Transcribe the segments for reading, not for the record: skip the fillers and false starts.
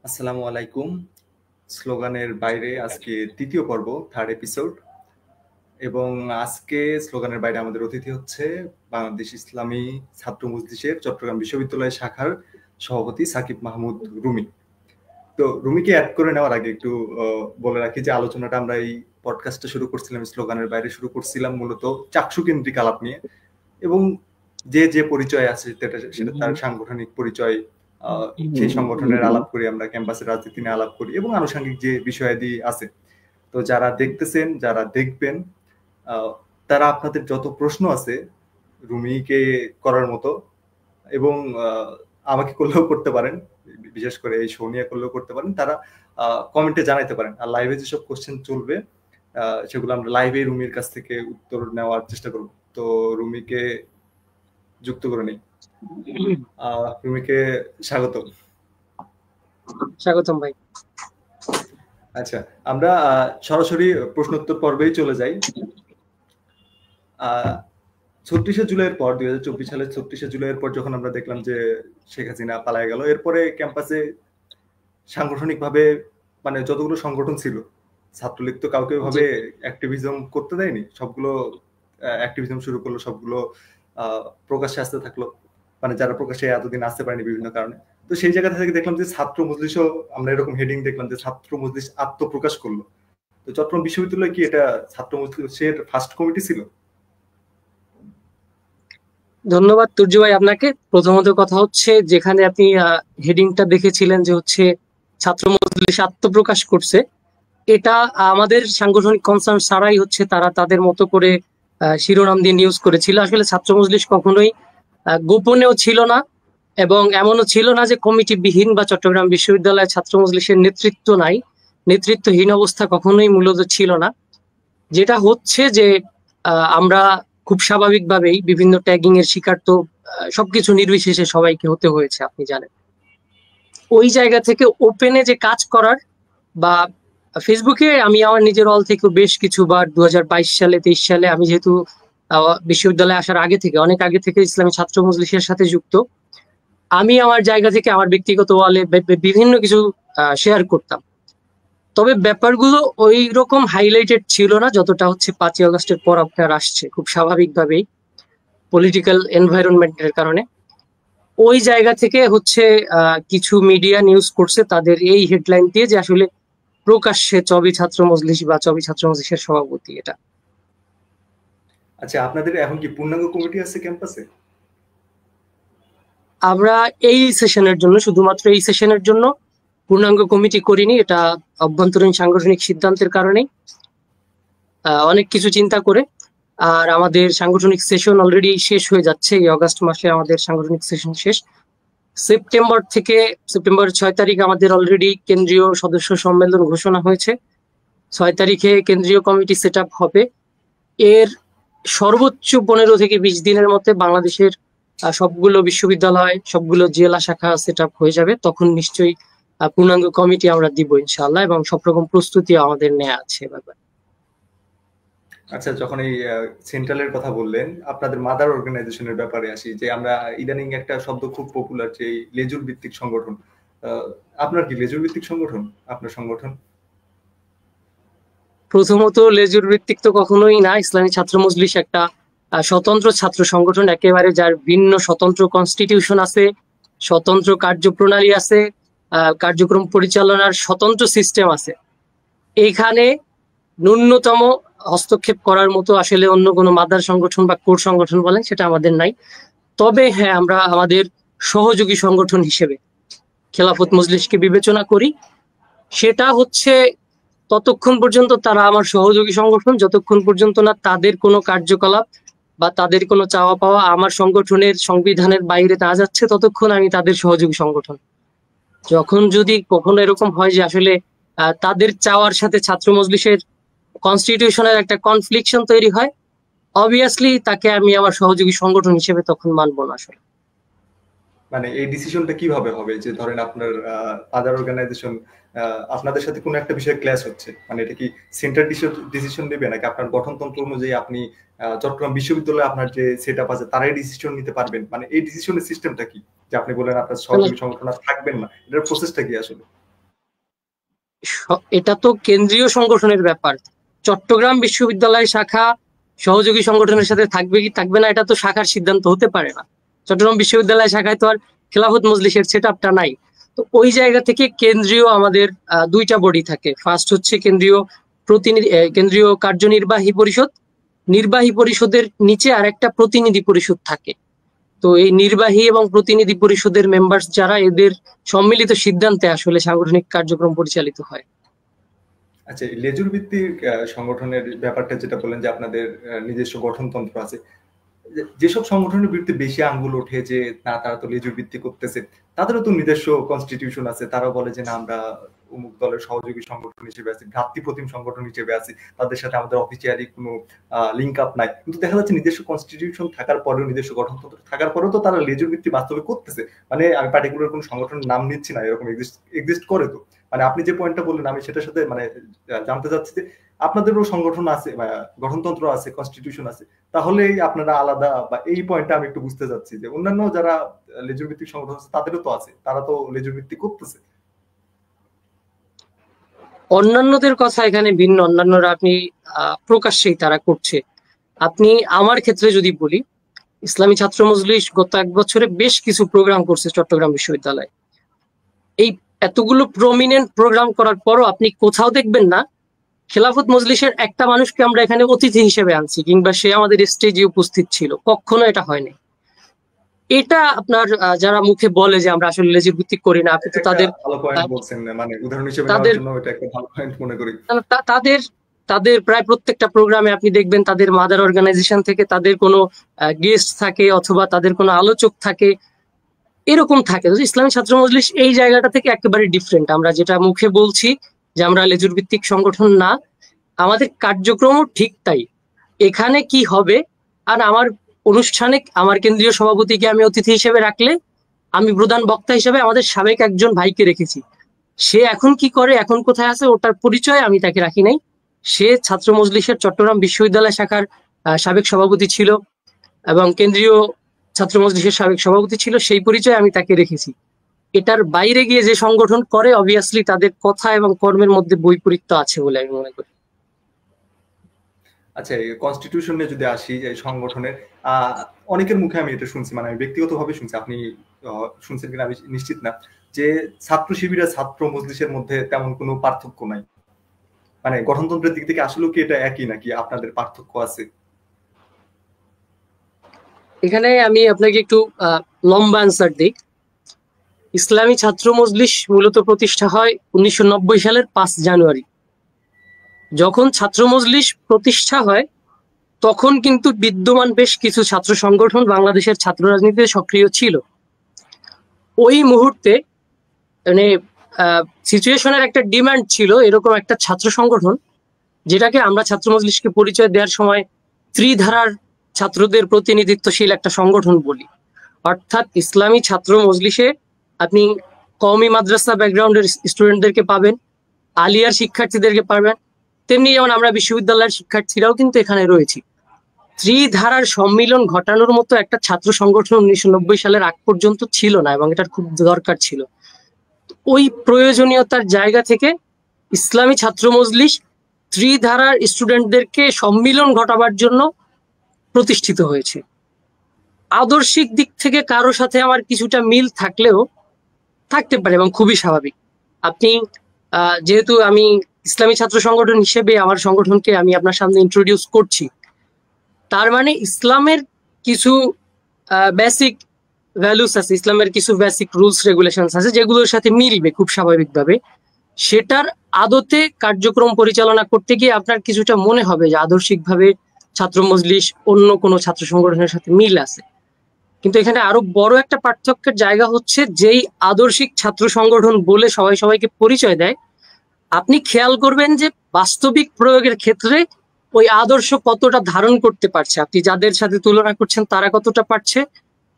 আসসালামু আলাইকুম। স্লোগানের বাইরে আজকে তৃতীয় পর্ব, থার্ড এপিসোড। এবং আজকে স্লোগানের বাইরে আমাদের অতিথি হচ্ছে বাংলাদেশ ইসলামী ছাত্র মজলিসের চট্টগ্রাম বিশ্ববিদ্যালয় শাখার সভাপতি সাকিব মাহমুদ রুমি। তো রুমিকে অ্যাড করে নেওয়ার আগে একটু বলে রাখি যে আলোচনাটা আমরা এই পডকাস্টটা শুরু করছিলাম, স্লোগানের বাইরে শুরু করছিলাম মূলত চাকসু কেন্দ্রিক আলাপ নিয়ে। এবং যে যে পরিচয় আছে সেটা তার সাংগঠনিক পরিচয়, সেই সংগঠনের আলাপ করি, আমরা ক্যাম্পাসের রাজনীতি নিয়ে আলাপ করি এবং আনুষঙ্গিক যে বিষয়াদি আছে। তো যারা দেখতেছেন, যারা দেখবেন, তারা আপনাদের যত প্রশ্ন আছে রুমিকে করার মতো এবং আমাকে করলেও করতে পারেন, বিশেষ করে এই শো নিয়ে করলেও করতে পারেন, তারা কমেন্টে জানাইতে পারেন। আর লাইভে যেসব কোশ্চেন চলবে সেগুলো আমরা লাইভে রুমির কাছ থেকে উত্তর নেওয়ার চেষ্টা করব। তো রুমিকে যুক্ত করে নেই। রুমিকে স্বাগত। স্বাগতম ভাই। আচ্ছা, আমরা সরাসরি প্রশ্নোত্তর পর্বেই চলে যাই। 36শে জুলাইয়ের পর 2024 সালের 36শে জুলাইয়ের পর যখন আমরা দেখলাম যে শেখ হাসিনা পালায় গেল, এরপরে ক্যাম্পাসে সাংগঠনিক ভাবে মানে যতগুলো সংগঠন ছিল, ছাত্রলীগ তো কাউকে ভাবে অ্যাক্টিভিজম করতে দেয়নি, সবগুলো অ্যাক্টিভিজম শুরু করলো, সবগুলো প্রকাশ্যে আসতে থাকলো, মানে যারা প্রকাশ্যে এতদিন আসতে পারেনি বিভিন্ন কারণে। তো সেই জায়গা থেকে দেখলাম যে ছাত্র মজলিসও, আমরা এরকম হেডিং দেখলাম যে ছাত্র মজলিস আত্মপ্রকাশ করলো। তো চট্টগ্রাম বিশ্ববিদ্যালয় কি এটা ছাত্র মজলিসের ফার্স্ট কমিটি ছিল? ধন্যবাদ তুর্য ভাই আপনাকে। প্রথমত কথা হচ্ছে, যেখানে আপনি হেডিংটা দেখেছিলেন যে হচ্ছে ছাত্র মজলিস আত্মপ্রকাশ করছে, এটা আমাদের সাংগঠনিক কনসার্ন ছাড়াই হচ্ছে তারা তাদের মতো করে শিরোনাম দিয়ে নিউজ করেছিল। আসলে ছাত্র মজলিস কখনোই গোপনেও ছিল না, এবং এমনও ছিল না যে কমিটি বিহীন বা চট্টগ্রাম বিশ্ববিদ্যালয়ের ছাত্র মজলিসের নেতৃত্ব নাই, নেতৃত্বহীন অবস্থা কখনোই মূলত ছিল না। যেটা হচ্ছে যে আমরা খুব স্বাভাবিকভাবেই বিভিন্ন ট্যাগিং এর শিকার তো সবকিছু নির্বিশেষে সবাইকে হতে হয়েছে, আপনি জানেন। ওই জায়গা থেকে ওপেনে যে কাজ করার বা ফেসবুকে আমি আমার নিজের অল থেকে বেশ কিছুবার 2022 সালে 23 সালে আমি যেহেতু বিশ্ববিদ্যালয়ে আসার আগে থেকে, অনেক আগে থেকে ইসলামী ছাত্র মজলিসের সাথে যুক্ত, আমি আমার জায়গা থেকে আমার ব্যক্তিগত ওয়ালে বিভিন্ন কিছু শেয়ার করতাম। তবে ব্যাপারগুলো ওই রকম হাইলাইটেড ছিল না যতটা হচ্ছে 5ই আগস্টের পর আপনার আসছে, খুব স্বাভাবিকভাবেই পলিটিক্যাল এনভায়রনমেন্টের কারণে। ওই জায়গা থেকে হচ্ছে কিছু মিডিয়া নিউজ করছে তাদের এই হেডলাইন দিয়ে যে আসলে প্রকাশ্যে চবি ছাত্র মজলিস বা চবি ছাত্র মজলিসের সভাপতি এটা। আচ্ছা, আপনাদের এখন কি পূর্ণাঙ্গ কমিটি আছে ক্যাম্পাসে? আমরা এই সেশনের জন্য, শুধুমাত্র এই সেশনের জন্য পূর্ণাঙ্গ কমিটি করিনি। এটা অভ্যন্তরীণ সাংগঠনিক সিদ্ধান্তের কারণে, অনেক কিছু চিন্তা করে। আর আমাদের সাংগঠনিক সেশন অলরেডি শেষ হয়ে যাচ্ছে, এই অগাস্ট মাসে আমাদের সাংগঠনিক সেশন শেষ। সেপ্টেম্বর 6 তারিখ আমাদের অলরেডি কেন্দ্রীয় সদস্য সম্মেলন ঘোষণা হয়েছে। 6 তারিখে কেন্দ্রীয় কমিটি সেট আপ হবে। এর সর্বোচ্চ 15 থেকে 20 দিনের মধ্যে বাংলাদেশের সবগুলো বিশ্ববিদ্যালয়, সবগুলো জেলা শাখা সেট আপ হয়ে যাবে। তখন নিশ্চয়ই পূর্ণাঙ্গ কমিটি আমরা দিব ইনশাআল্লাহ, এবং সব রকম প্রস্তুতি আমাদের নেওয়া আছে ব্যাপারে। আচ্ছা, যখন এই সেন্ট্রালের কথা বললেন, আপনাদের মাদার অর্গানাইজেশনের ব্যাপারে আসি, যে আমরা ইদানিং একটা শব্দ খুব পপুলার, যে লেজুর ভিত্তিক সংগঠন। আপনার কি লেজুর ভিত্তিক সংগঠন আপনার সংগঠন? প্রথমত লেজুর ভিত্তিক তো কখনোই না। ইসলামী ছাত্র মজলিস একটা স্বতন্ত্র ছাত্র সংগঠন একেবারে, যার ভিন্ন স্বতন্ত্র কনস্টিটিউশন আছে, স্বতন্ত্র কার্যপ্রণালী আছে, কার্যক্রম পরিচালনার স্বতন্ত্র সিস্টেম আছে। এইখানে ন্যূনতম হস্তক্ষেপ করার মতো আসলে অন্য কোনো মাদার সংগঠন বা কোর সংগঠন বলেন, সেটা আমাদের নাই। তবে হ্যাঁ, আমরা আমাদের সহযোগী সংগঠন হিসেবে খেলাফত মজলিসকে বিবেচনা করি। সেটা হচ্ছে ততক্ষণ পর্যন্ত তারা আমার সহযোগী সংগঠন, যতক্ষণ পর্যন্ত না তাদের কোনো কার্যকলাপ বা তাদের কোনো চাওয়া পাওয়া আমার সংগঠনের সংবিধানের বাইরে না যাচ্ছে, ততক্ষণ আমি তাদের সহযোগী সংগঠন। যখন যদি কখনো এরকম হয় যে আসলে তাদের চাওয়ার সাথে ছাত্র মজলিসের কনস্টিটিউশনের একটা কনফ্লিকশন তৈরি হয়, অবভিয়াসলি তাকে আমি আমার সহযোগী সংগঠন হিসেবে তখন মানবো না। আসলে মানে এই ডিসিশনটা কিভাবে হবে, যে ধরেন আপনার আদার অর্গানাইজেশন আপনাদের সাথে কোনো একটা বিষয়ে ক্ল্যাশ হচ্ছে, মানে এটা কি সেন্টার ডিসিশন নেবে, নাকি আপনার গঠনতন্ত্র অনুযায়ী আপনি চট্টগ্রাম বিশ্ববিদ্যালয়ে আপনার যে সেট আপ আছে তারাই ডিসিশন নিতে পারবেন? মানে এই ডিসিশনের সিস্টেমটা কি, যে আপনি বলেন আপনার সহযোগী সংগঠন আর থাকবেন না, এটার প্রসেসটা কি আসলে? এটা তো কেন্দ্রীয় সংগঠনের ব্যাপার। চট্টগ্রাম বিশ্ববিদ্যালয় শাখা সহযোগী সংগঠনের সাথে থাকবে কি থাকবে না, এটা তো শাখার সিদ্ধান্ত হতে পারে না। চট্টগ্রাম বিশ্ববিদ্যালয় শাখায় তো আর খেলাফত মজলিসের সেট আপটা নাই। তো ওই জায়গা থেকে কেন্দ্রীয় আমাদের দুইটা বডি থাকে। ফার্স্ট হচ্ছে কেন্দ্রীয় কার্যনির্বাহী পরিষদ। নির্বাহী পরিষদের নিচে আরেকটা প্রতিনিধি পরিষদ থাকে। তো এই নির্বাহী এবং প্রতিনিধি পরিষদের মেম্বার্স যারা, এদের সম্মিলিত সিদ্ধান্তে আসলে সাংগঠনিক কার্যক্রম পরিচালিত হয়। আচ্ছা, লেজুর ভিত্তিক সংগঠনের ব্যাপারটা যেটা বললেন যে আপনাদের নিজস্ব গঠনতন্ত্র আছে, যেসব সংগঠনের বিরুদ্ধে বেশি আঙ্গুল ওঠে যে না তারা তো লেজুর ভিত্তি করতেছে, তাদেরও তো নিজস্ব কনস্টিটিউশন আছে, তারাও বলে যে না আমরা অমুক দলের সহযোগী সংগঠন হিসেবে আছি, ভ্রাতৃপ্রতিম সংগঠন হিসেবে আছি, তাদের সাথে আমাদের অফিসিয়ালি কোনো লিঙ্ক আপ নাই। কিন্তু দেখা যাচ্ছে নিজস্ব কনস্টিটিউশন থাকার পরেও, নিজস্ব গঠনতন্ত্র থাকার পরেও তো তারা লেজুর ভিত্তি বাস্তবে করতেছে। মানে আমি পার্টিকুলার কোনো সংগঠনের নাম নিচ্ছি না, এরকম এক্সিস্ট করে। তো মানে আপনি যে পয়েন্টটা বললেন আমি সেটার সাথে মানে জানতে চাচ্ছি যে আপনাদেরও সংগঠন আছে, গঠনতন্ত্র আছে, কনস্টিটিউশন আছে, তাহলে আপনারা আলাদা, বা এই পয়েন্টটা আমি একটু বুঝতে চাচ্ছি যে অন্যান্য যারা লেজুর ভিত্তিক সংগঠন আছে তাদেরও তো আছে, তারা তো লেজুর ভিত্তিক করতেছে। অন্যান্যদের কথা এখানে ভিন্ন। অন্যান্যরা আপনি প্রকাশ্যেই তারা করছে। আপনি আমার ক্ষেত্রে যদি বলি, ইসলামী ছাত্র মজলিস গত 1 বছরে বেশ কিছু প্রোগ্রাম করছে চট্টগ্রাম বিশ্ববিদ্যালয়ে। এই এতগুলো প্রমিনেন্ট প্রোগ্রাম করার পরও আপনি কোথাও দেখবেন না খেলাফত মজলিসের একটা মানুষকে আমরা এখানে অতিথি হিসেবে আনছি, কিংবা সে আমাদের স্টেজে উপস্থিত ছিল। কখনো এটা হয়নি। এটা আপনার যারা মুখে বলে যে আমরা আসলে লেজুর ভিত্তিক করি না, আপনি তো তাদের ভালো পয়েন্ট বলছেন, মানে উদাহরণ হিসেবে নেওয়ার তাদের জন্য এটা একটা ভালো পয়েন্ট মনে করি। তাদের তাদের প্রায় প্রত্যেকটা প্রোগ্রামে আপনি দেখবেন তাদের মাদার অর্গানাইজেশন থেকে তাদের কোনো গেস্ট থাকে, অথবা তাদের কোনো আলোচক থাকে, এরকম থাকে। তো ইসলামী ছাত্র মজলিস এই জায়গাটা থেকে একেবারে ডিফারেন্ট। আমরা যেটা মুখে বলছি যে আমরা লেজুর ভিত্তিক সংগঠন না, আমাদের কার্যক্রমও ঠিক তাই। এখানে কি হবে, আর আমার অনুষ্ঠানে আমার কেন্দ্রীয় সভাপতিকে আমি অতিথি হিসেবে রাখলে আমি প্রধান বক্তা হিসেবে আমাদের সাবেক একজন ভাইকে রেখেছি। সে এখন কি করে, এখন কোথায় আছে, ওটার পরিচয় আমি তাকে রাখি নাই। সে ছাত্র মজলিসের চট্টগ্রাম বিশ্ববিদ্যালয় শাখার সাবেক সভাপতি ছিল এবং কেন্দ্রীয় ছাত্র মজলিসের সাবেক সভাপতি ছিল, সেই পরিচয় আমি তাকে রেখেছি। এটার বাইরে গিয়ে যে সংগঠন করে, অবভিয়াসলি তাদের কথা এবং কর্মের মধ্যে বৈপরীত্য আছে বলে আমি মনে করি। আচ্ছা, এই কনস্টিটিউশন নিয়ে যদি আসি, এই সংগঠনের অনেকের মুখে আমি এটা শুনছি, মানে আমি ব্যক্তিগতভাবে শুনছি, আপনি শুনছেন কিনা আমি নিশ্চিত না, যে ছাত্র শিবির আর ছাত্র মজলিসের মধ্যে তেমন কোনো পার্থক্য নাই। মানে গঠনতন্ত্রের দিক থেকে আসলে কি এটা একই, নাকি আপনাদের পার্থক্য আছে? এখানে আমি আপনাকে একটু লম্বা অ্যান্সার দিই। ইসলামী ছাত্র মজলিস মূলত প্রতিষ্ঠা হয় 1990 সালের 5 জানুয়ারি। যখন ছাত্র মজলিস প্রতিষ্ঠা হয় তখন কিন্তু বিদ্যমান বেশ কিছু ছাত্র সংগঠন বাংলাদেশের ছাত্র রাজনীতিতে সক্রিয় ছিল। ওই মুহূর্তে মানে সিচুয়েশনের একটা ডিমান্ড ছিল এরকম একটা ছাত্র সংগঠন, যেটাকে আমরা ছাত্র মজলিসকে পরিচয় দেওয়ার সময় ত্রিধারার ছাত্রদের প্রতিনিধিত্বশীল একটা সংগঠন বলি। অর্থাৎ ইসলামী ছাত্র মজলিসে আপনি কওমি মাদ্রাসা ব্যাকগ্রাউন্ডের স্টুডেন্টদেরকে পাবেন, আলিয়ার শিক্ষার্থীদেরকে পাবেন, তেমনি যেমন আমরা বিশ্ববিদ্যালয়ের শিক্ষার্থীরাও কিন্তু এখানে রয়েছি। ত্রিধারার সম্মিলন ঘটানোর মতো একটা ছাত্র সংগঠন 1990 সালের আগ পর্যন্ত ছিল না, এবং এটার খুব দরকার ছিল। ওই প্রয়োজনীয়তার জায়গা থেকে ইসলামী ছাত্র মজলিস ত্রিধারার স্টুডেন্টদেরকে সম্মিলন ঘটাবার জন্য প্রতিষ্ঠিত হয়েছে। আদর্শিক দিক থেকে কারো সাথে আমার কিছুটা মিল থাকলেও থাকতে পারে, এবং খুবই স্বাভাবিক। আপনি যেহেতু আমি ইসলামী ছাত্র সংগঠন হিসেবে আমার সংগঠনকে আমি আপনার সামনে ইন্ট্রোডিউস করছি, তার মানে ইসলামের কিছু বেসিক ভ্যালুস আছে, ইসলামের কিছু বেসিক রুলস রেগুলেশন আছে যেগুলোর সাথে মিলবে খুব স্বাভাবিকভাবে। সেটার আদতে কার্যক্রম পরিচালনা করতে গিয়ে আপনার কিছুটা মনে হবে যে আদর্শিকভাবে ছাত্র মজলিস অন্য কোনো ছাত্র সংগঠনের সাথে মিল আছে। কিন্তু এখানে আরো বড় একটা পার্থক্যের জায়গা হচ্ছে, যেই আদর্শিক ছাত্র সংগঠন বলে সবাই সবাইকে পরিচয় দেয়, আপনি খেয়াল করবেন যে বাস্তবিক প্রয়োগের ক্ষেত্রে ওই আদর্শ কতটা ধারণ করতে পারছে, আপনি যাদের সাথে তুলনা করছেন তারা কতটা পারছে,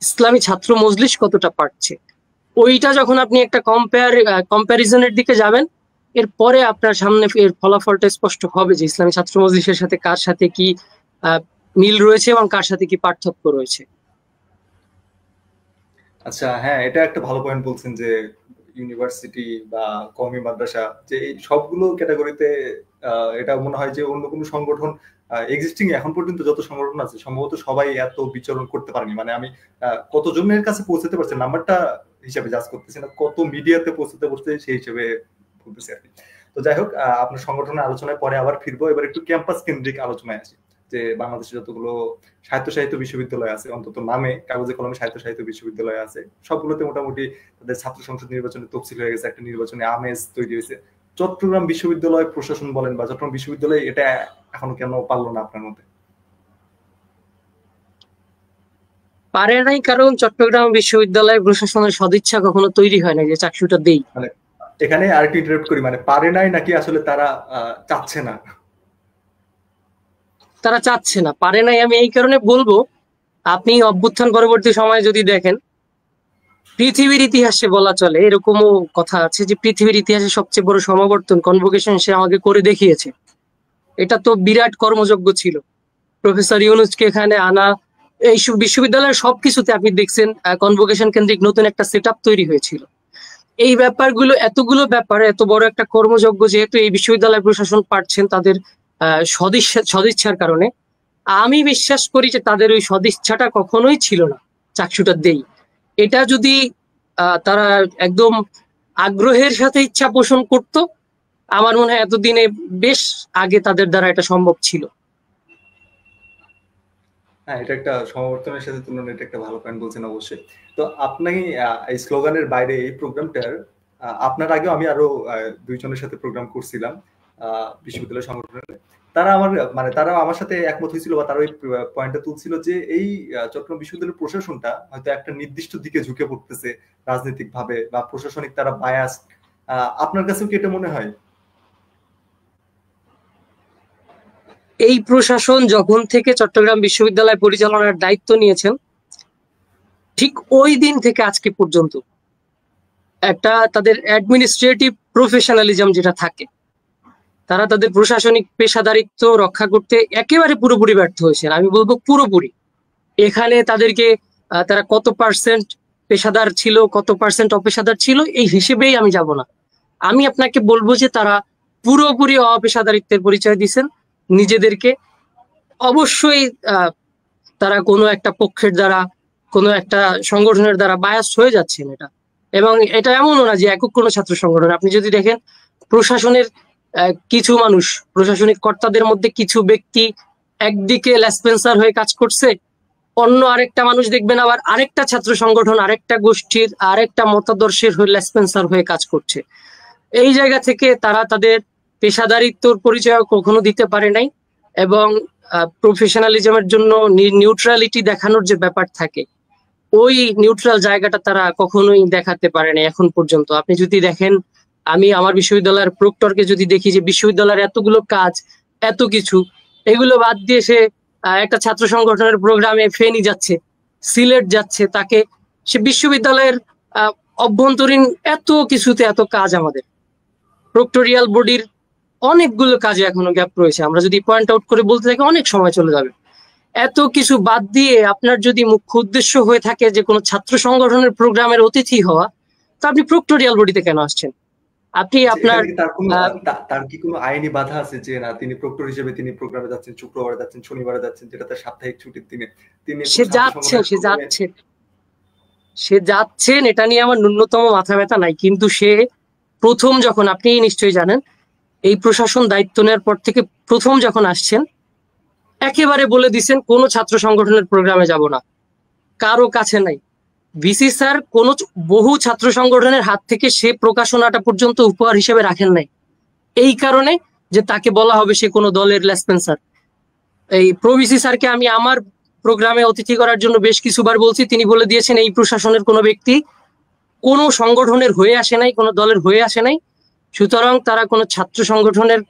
ইসলামী ছাত্র মজলিস কতটা পারছে। ওইটা যখন আপনি একটা কম্প্যারিজনের দিকে যাবেন, এরপরে আপনার সামনে এর ফলাফলটা স্পষ্ট হবে যে ইসলামী ছাত্র মজলিসের সাথে কার সাথে কি মিল রয়েছে এবং কার সাথে কি পার্থক্য রয়েছে। আচ্ছা, হ্যাঁ, এটা একটা ভালো পয়েন্ট বলছেন যে ইউনিভার্সিটি বা কওমি মাদ্রাসা, যে এই সবগুলো ক্যাটাগরিতে এটা মনে হয় যে অন্য কোনো সংগঠন এক্সিস্টিং এখন পর্যন্ত যত সংগঠন আছে সম্ভবত সবাই এত বিচরণ করতে পারেনি। মানে আমি কতজনের কাছে পৌঁছাতে পারছি নাম্বারটা হিসাবে জাজ করতেছি না, কত মিডিয়াতে পৌঁছাতে পারছে সেই হিসেবে বলতেছি আর কি। তো যাই হোক, আপনার সংগঠনের আলোচনায় পরে আবার ফিরবো। এবার একটু ক্যাম্পাস কেন্দ্রিক আলোচনায় আসি। যে বাংলাদেশে যতগুলো সাহিত্য বিশ্ববিদ্যালয় আছে, অন্তত নামে কাগজে কলমে সাহিত্য বিশ্ববিদ্যালয় আছে, সবগুলোতে মোটামুটি তাদের ছাত্র সংসদ নির্বাচনে তফসিল হয়ে গেছে, একটা নির্বাচনে আমেজ তৈরি হয়েছে। চট্টগ্রাম বিশ্ববিদ্যালয় প্রশাসন বলেন বা চট্টগ্রাম বিশ্ববিদ্যালয় এটা এখনো কেন পারলো না আপনার মতে? পারে নাই কারণ চট্টগ্রাম বিশ্ববিদ্যালয় প্রশাসনের সদিচ্ছা কখনো তৈরি হয় না যে চাকসুটা দেই। মানে এখানে আরেকটু ইন্টারাপ্ট করি, মানে পারে নাই নাকি আসলে তারা চাচ্ছে না? তারা চাচ্ছে না, পারে নাই আমি এই কারণে বলবো, আপনি অভ্যুত্থান পরবর্তী সময়ে যদি দেখেন, পৃথিবীর ইতিহাসে বলা চলে, এরকমও কথা আছে যে পৃথিবীর ইতিহাসে সবচেয়ে বড় সমাবর্তন কনভোকেশন সে আমাকে করে দেখিয়েছে। এটা তো বিরাট কর্মযজ্ঞ ছিল। প্রফেসর ইউনুসকে এখানে আনা, এই বিশ্ববিদ্যালয়ের সবকিছুতে আপনি দেখছেন কনভোকেশন কেন্দ্রিক নতুন একটা সেট তৈরি হয়েছিল। এই ব্যাপারগুলো, এতগুলো ব্যাপার, এত বড় একটা কর্মযজ্ঞ যেহেতু এই বিশ্ববিদ্যালয় প্রশাসন পারছেন তাদের সদিচ্ছার কারণে, আমি বিশ্বাস করি যে তাদের ওই সদিচ্ছাটা কখনোই ছিল না চাকসুটা দেই। এটা যদি তারা একদম আগ্রহের সাথে ইচ্ছা পোষণ করত, আমার মনে হয় এতদিনে বেশ আগে তাদের দ্বারা এটা সম্ভব ছিল। হ্যাঁ, এটা একটা সমাবর্তনের সাথে তুলনা, এটা একটা ভালো পয়েন্ট বলছেন অবশ্যই। তো আপনি এই স্লোগানের বাইরে এই প্রোগ্রামটার আপনার আগেও আমি আরো দুইজনের সাথে প্রোগ্রাম করছিলাম বিশ্ববিদ্যালয় সংগঠনের। তারা মানে তারা আমার সাথে একমত হয়েছিল বা তারা ওই পয়েন্টটা তুলছিল যে এই চট্টগ্রাম বিশ্ববিদ্যালয়ের প্রশাসনটা হয়তো একটা নির্দিষ্ট দিকে ঝুঁকে পড়তেছে রাজনৈতিক ভাবে বা প্রশাসনিক তারা বায়াস। আপনার কাছেও কি এটা মনে হয়? এই প্রশাসন যখন থেকে চট্টগ্রাম বিশ্ববিদ্যালয় পরিচালনার দায়িত্ব নিয়েছেন, ঠিক ওই দিন থেকে আজকে পর্যন্ত একটা তাদের অ্যাডমিনিস্ট্রেটিভ প্রফেশনালিজম যেটা থাকে, তারা তাদের প্রশাসনিক পেশাদারিত্ব রক্ষা করতে একেবারে পুরোপুরি ব্যর্থ হয়েছেন। আমি বলবো পুরোপুরি। এখানে তাদেরকে তারা কত পার্সেন্ট পেশাদার ছিল, কত পার্সেন্ট অপেশাদার ছিল, এই হিসেবেই আমি যাব না। আমি আপনাকে বলবো যে তারা পুরোপুরি অপেশাদারিত্বের পরিচয় দিচ্ছেন নিজেদেরকে। অবশ্যই তারা কোনো একটা পক্ষের দ্বারা, কোনো একটা সংগঠনের দ্বারা বায়াস হয়ে যাচ্ছেন এটা। এবং এটা এমনও না যে একক কোনো ছাত্র সংগঠন। আপনি যদি দেখেন প্রশাসনের কিছু মানুষ, প্রশাসনিক কর্তাদের মধ্যে কিছু ব্যক্তি একদিকে লেসপেন্সার হয়ে কাজ করছে, অন্য আরেকটা মানুষ দেখবেন আবার আরেকটা ছাত্র সংগঠন, আরেকটা গোষ্ঠীর, আরেকটা মতাদর্শের হয়ে লেসপেন্সার হয়ে কাজ করছে। এই জায়গা থেকে তারা তাদের পেশাদারিত্বর পরিচয় কখনো দিতে পারে নাই, এবং প্রফেশনালিজমের জন্য নিউট্রালিটি দেখানোর যে ব্যাপার থাকে, ওই নিউট্রাল জায়গাটা তারা কখনোই দেখাতে পারে নাই এখন পর্যন্ত। আপনি যদি দেখেন, আমি আমার বিশ্ববিদ্যালয়ের প্রক্টরকে যদি দেখি যে বিশ্ববিদ্যালয়ের এতগুলো কাজ, এত কিছু, এগুলো বাদ দিয়ে সে একটা ছাত্র সংগঠনের প্রোগ্রামে ফেনী যাচ্ছে, সিলেট যাচ্ছে, তাকে সে বিশ্ববিদ্যালয়ের অভ্যন্তরীণ এত কিছুতে এত কাজ, আমাদের প্রক্টোরিয়াল বডির অনেকগুলো কাজে এখনো গ্যাপ রয়েছে। আমরা যদি পয়েন্ট আউট করে বলতে থাকি অনেক সময় চলে যাবে। এত কিছু বাদ দিয়ে আপনার যদি মুখ্য উদ্দেশ্য হয়ে থাকে যে কোনো ছাত্র সংগঠনের প্রোগ্রামের অতিথি হওয়া, তো আপনি প্রক্টোরিয়াল বডিতে কেন আসছেন? আপনি আপনার তার কি কোনো আইনি বাধা আছে যে না তিনি প্রক্টর হিসেবে তিনি প্রোগ্রামে যাচ্ছেন, শুক্রবারে যাচ্ছেন, শনিবারে যাচ্ছেন, যেটা তার সাপ্তাহিক ছুটির দিনে তিনি সে যাচ্ছেন, এটা নিয়ে আমার ন্যূনতম মাথা ব্যথা নাই। কিন্তু সে প্রথম যখন, আপনি নিশ্চয়ই জানেন, এই প্রশাসন দায়িত্ব নেওয়ার পর থেকে প্রথম যখন আসছেন, একেবারে বলে দিচ্ছেন কোনো ছাত্র সংগঠনের প্রোগ্রামে যাব না, কারো কাছে নাই। ভিসি স্যার কোন বহু ছাত্র সংগঠনের হাত থেকে সে প্রকাশনাটা পর্যন্ত উপহার হিসেবে রাখেন নাই, এই কারণে যে তাকে বলা হবে সে কোনো দলের লেসপেন্সার। এই প্রভিসি স্যারকে আমি আমার প্রোগ্রামে অতিথি করার জন্য বেশ কিছুবার বলছি, তিনি বলে দিয়েছেন এই প্রশাসনের কোনো ব্যক্তি কোনো সংগঠনের হয়ে আসে নাই, কোনো দলের হয়ে আসে নাই, সুতরাং তারা কোনো ছাত্র সংগঠনের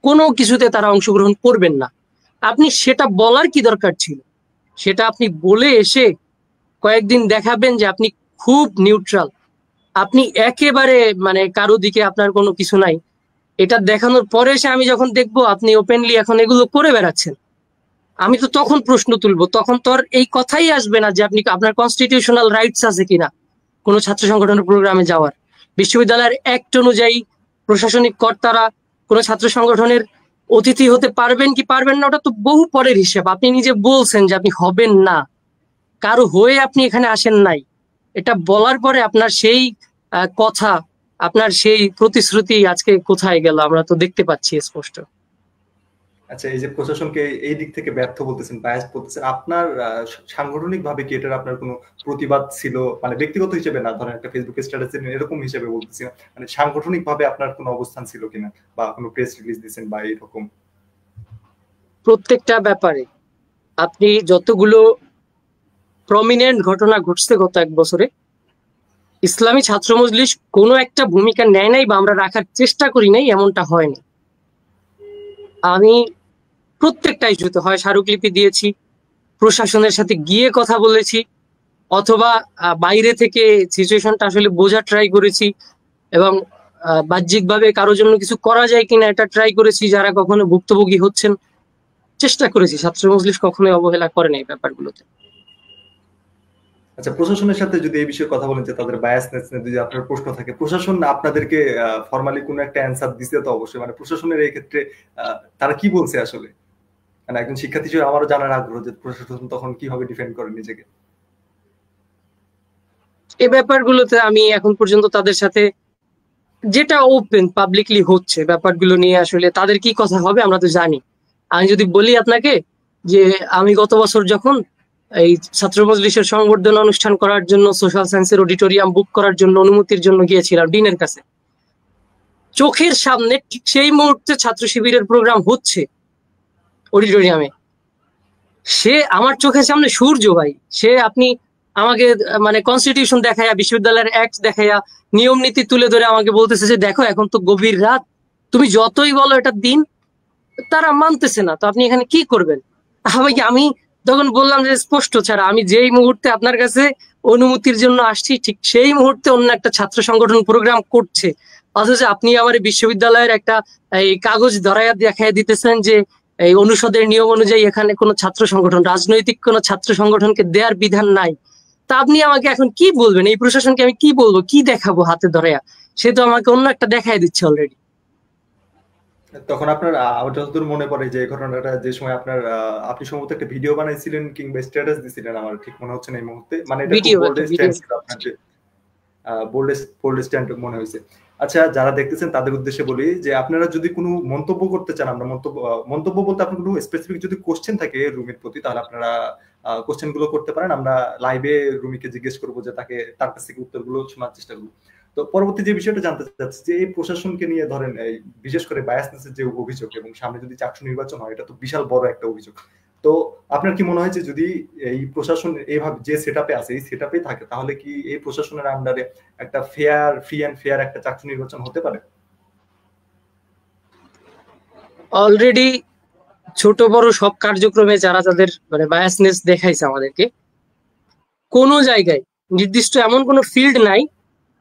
কোনো কিছুতে তারা অংশগ্রহণ করবেন না। আপনি সেটা বলার কি দরকার ছিল? সেটা আপনি বলে এসে কয়েকদিন দেখাবেন যে আপনি খুব নিউট্রাল, আপনি একেবারে মানে কারো দিকে আপনার কোনো কিছু নাই। এটা দেখানোর পরে এসে আমি যখন দেখবো আপনি ওপেনলি এখন এগুলো করে বেড়াচ্ছেন, আমি তো তখন প্রশ্ন তুলবো। তখন তো আর এই কথাই আসবে না যে আপনি, আপনার কনস্টিটিউশনাল রাইটস আছে কিনা কোনো ছাত্র সংগঠনের প্রোগ্রামে যাওয়ার। বিশ্ববিদ্যালয়ের অ্যাক্ট অনুযায়ী প্রশাসনিক কর্তারা কোনো ছাত্র সংগঠনের অতিথি হতে পারবেন কি পারবেন না ওটা তো বহু পরের হিসাব। আপনি নিজে বলছেন যে আপনি হবেন না, কারো হয়ে আপনি এখানে আসেন নাই। এটা বলার পরে আপনার সেই কথা, আপনার সেই প্রতিশ্রুতি আজকে কোথায় গেল আমরা তো দেখতে পাচ্ছি স্পষ্ট। আচ্ছা, এই যে প্রশাসনকে এই দিক থেকে ব্যর্থ বলতেছেন, বায়াস বলতেছেন, আপনার সাংগঠনিক ভাবে কি এটার আপনার কোনো প্রতিবাদ ছিল? মানে ব্যক্তিগত হিসেবে না, ধরেন একটা ফেসবুকে স্ট্যাটাস দিলেন এরকম হিসেবে বলতেছি না, মানে সাংগঠনিক ভাবে আপনার কোনো অবস্থান ছিল কিনা, বা কোনো প্রেস রিলিজ দিয়েছেন বা এরকম? প্রত্যেকটা ব্যাপারে আপনি যতগুলো প্রমিনেন্ট ঘটনা ঘটছে গত এক বছরে, ইসলামী ছাত্র মজলিস কোনো একটা ভূমিকা নেয় নাই বা আমরা রাখার চেষ্টা করি নাই এমনটা হয়নি। আমি প্রত্যেকটা ইস্যুতে হয় স্মারকলিপি দিয়েছি, প্রশাসনের সাথে গিয়ে কথা বলেছি, অথবা বাইরে থেকে সিচুয়েশনটা আসলে বোঝার ট্রাই করেছি, এবং বাহ্যিকভাবে কারোর জন্য কিছু করা যায় কিনা এটা ট্রাই করেছি। যারা কখনো ভুক্তভোগী হচ্ছেন চেষ্টা করেছি, ছাত্র মজলিস কখনোই অবহেলা করে নাই ব্যাপারগুলোতে। আচ্ছা, প্রশাসনের সাথে যদি এই বিষয়ে কথা বলেন যে তাদের বায়াসনেস নিয়ে যদি আপনার প্রশ্ন থাকে, প্রশাসন আপনাদেরকে ফর্মালি কোনো একটা অ্যান্সার দিছে তো অবশ্যই, মানে প্রশাসনের এই ক্ষেত্রে তারা কি বলছে আসলে? মানে একজন শিক্ষার্থী হিসেবে আমারও জানার আগ্রহ যে প্রশাসন তখন কিভাবে ডিফেন্ড করে নিজেকে। এই ব্যাপারগুলোতে আমি এখন পর্যন্ত তাদের সাথে, যেটা ওপেন পাবলিকলি হচ্ছে ব্যাপারগুলো নিয়ে আসলে তাদের কি কথা হবে আমরা তো জানি। আমি যদি বলি আপনাকে যে আমি গত বছর যখন এই ছাত্র মজলিসের সংবর্ধনা অনুষ্ঠান করার জন্য সোশ্যাল সায়েন্সের অডিটোরিয়াম বুক করার জন্য অনুমতির জন্য গিয়েছিলাম ডিনের কাছে, চোখের সামনে ঠিক সেই মুহূর্তে ছাত্র শিবিরের প্রোগ্রাম হচ্ছে অডিটোরিয়ামে, সে আমার চোখের সামনে সূর্য ভাই, সে আপনি আমাকে মানে কনস্টিটিউশন দেখাইয়া, বিশ্ববিদ্যালয়ের অ্যাক্ট দেখাইয়া, নিয়ম নীতি তুলে ধরে আমাকে বলতেছে যে দেখো এখন তো গভীর রাত, তুমি যতই বলো এটা দিন, তারা মানতেছে না, তো আপনি এখানে কি করবেন? আমি তখন বললাম যে স্পষ্ট ছাড়া, আমি যেই মুহূর্তে আপনার কাছে অনুমতির জন্য আসছি ঠিক সেই মুহূর্তে অন্য একটা ছাত্র সংগঠন প্রোগ্রাম করছে, অথচ আপনি আমার বিশ্ববিদ্যালয়ের একটা এই কাগজ ধরাইয়া দেখাই দিতেছেন যে এই অনুষদের নিয়ম অনুযায়ী এখানে কোনো ছাত্র সংগঠন, রাজনৈতিক কোনো ছাত্র সংগঠনকে দেওয়ার বিধান নাই। তা আপনি আমাকে এখন কি বলবেন? এই প্রশাসনকে আমি কি বলবো, কি দেখাবো হাতে ধরাইয়া? সে তো আমাকে অন্য একটা দেখাই দিচ্ছে অলরেডি। তখন আপনার আমার যতদূর মনে পড়ে যে ঘটনাটা, যে সময় আপনার আপনি সম্ভবত একটা ভিডিও বানাইছিলেন কিংবা স্ট্যাটাস দিছিলেন, আমার ঠিক মনে হচ্ছে না এই মুহূর্তে, মানে এটা খুব ভিডিও, বোল্ড একটা ভিডিও। স্ট্যান্ড ছিল আপনার, যে বোল্ড স্ট্যান্ড মনে হয়েছে। আচ্ছা, যারা দেখতেছেন তাদের উদ্দেশ্যে বলি যে আপনারা যদি কোনো মন্তব্য করতে চান, আমরা মন্তব্য বলতে আপনার কোনো স্পেসিফিক যদি কোশ্চেন থাকে রুমের প্রতি, তাহলে আপনারা কোশ্চেন গুলো করতে পারেন। আমরা লাইভে রুমিকে জিজ্ঞেস করবো, যে তার কাছ থেকে উত্তরগুলো শোনার চেষ্টা করবো। তো পরবর্তী যে বিষয়টা জানতে চাচ্ছি, যে এই প্রশাসনকে নিয়ে ধরেন এই বিশেষ করে বায়াসনেসের যে অভিযোগ, এবং সামনে যদি চাকসু নির্বাচন হয়, এটা তো বিশাল বড় একটা অভিযোগ। তো আপনার কি মনে হয় যে যদি এই প্রশাসন এইভাবে যে সেটআপে আছে, এই সেটআপে থাকে, তাহলে কি এই প্রশাসনের আন্ডারে একটা ফ্রি অ্যান্ড ফেয়ার একটা চাকসু নির্বাচন হতে পারে? অলরেডি ছোট বড় সব কার্যক্রমে যারা তাদের মানে বায়াসনেস দেখাইছে আমাদেরকে, কোনো জায়গায় নির্দিষ্ট এমন কোনো ফিল্ড নাই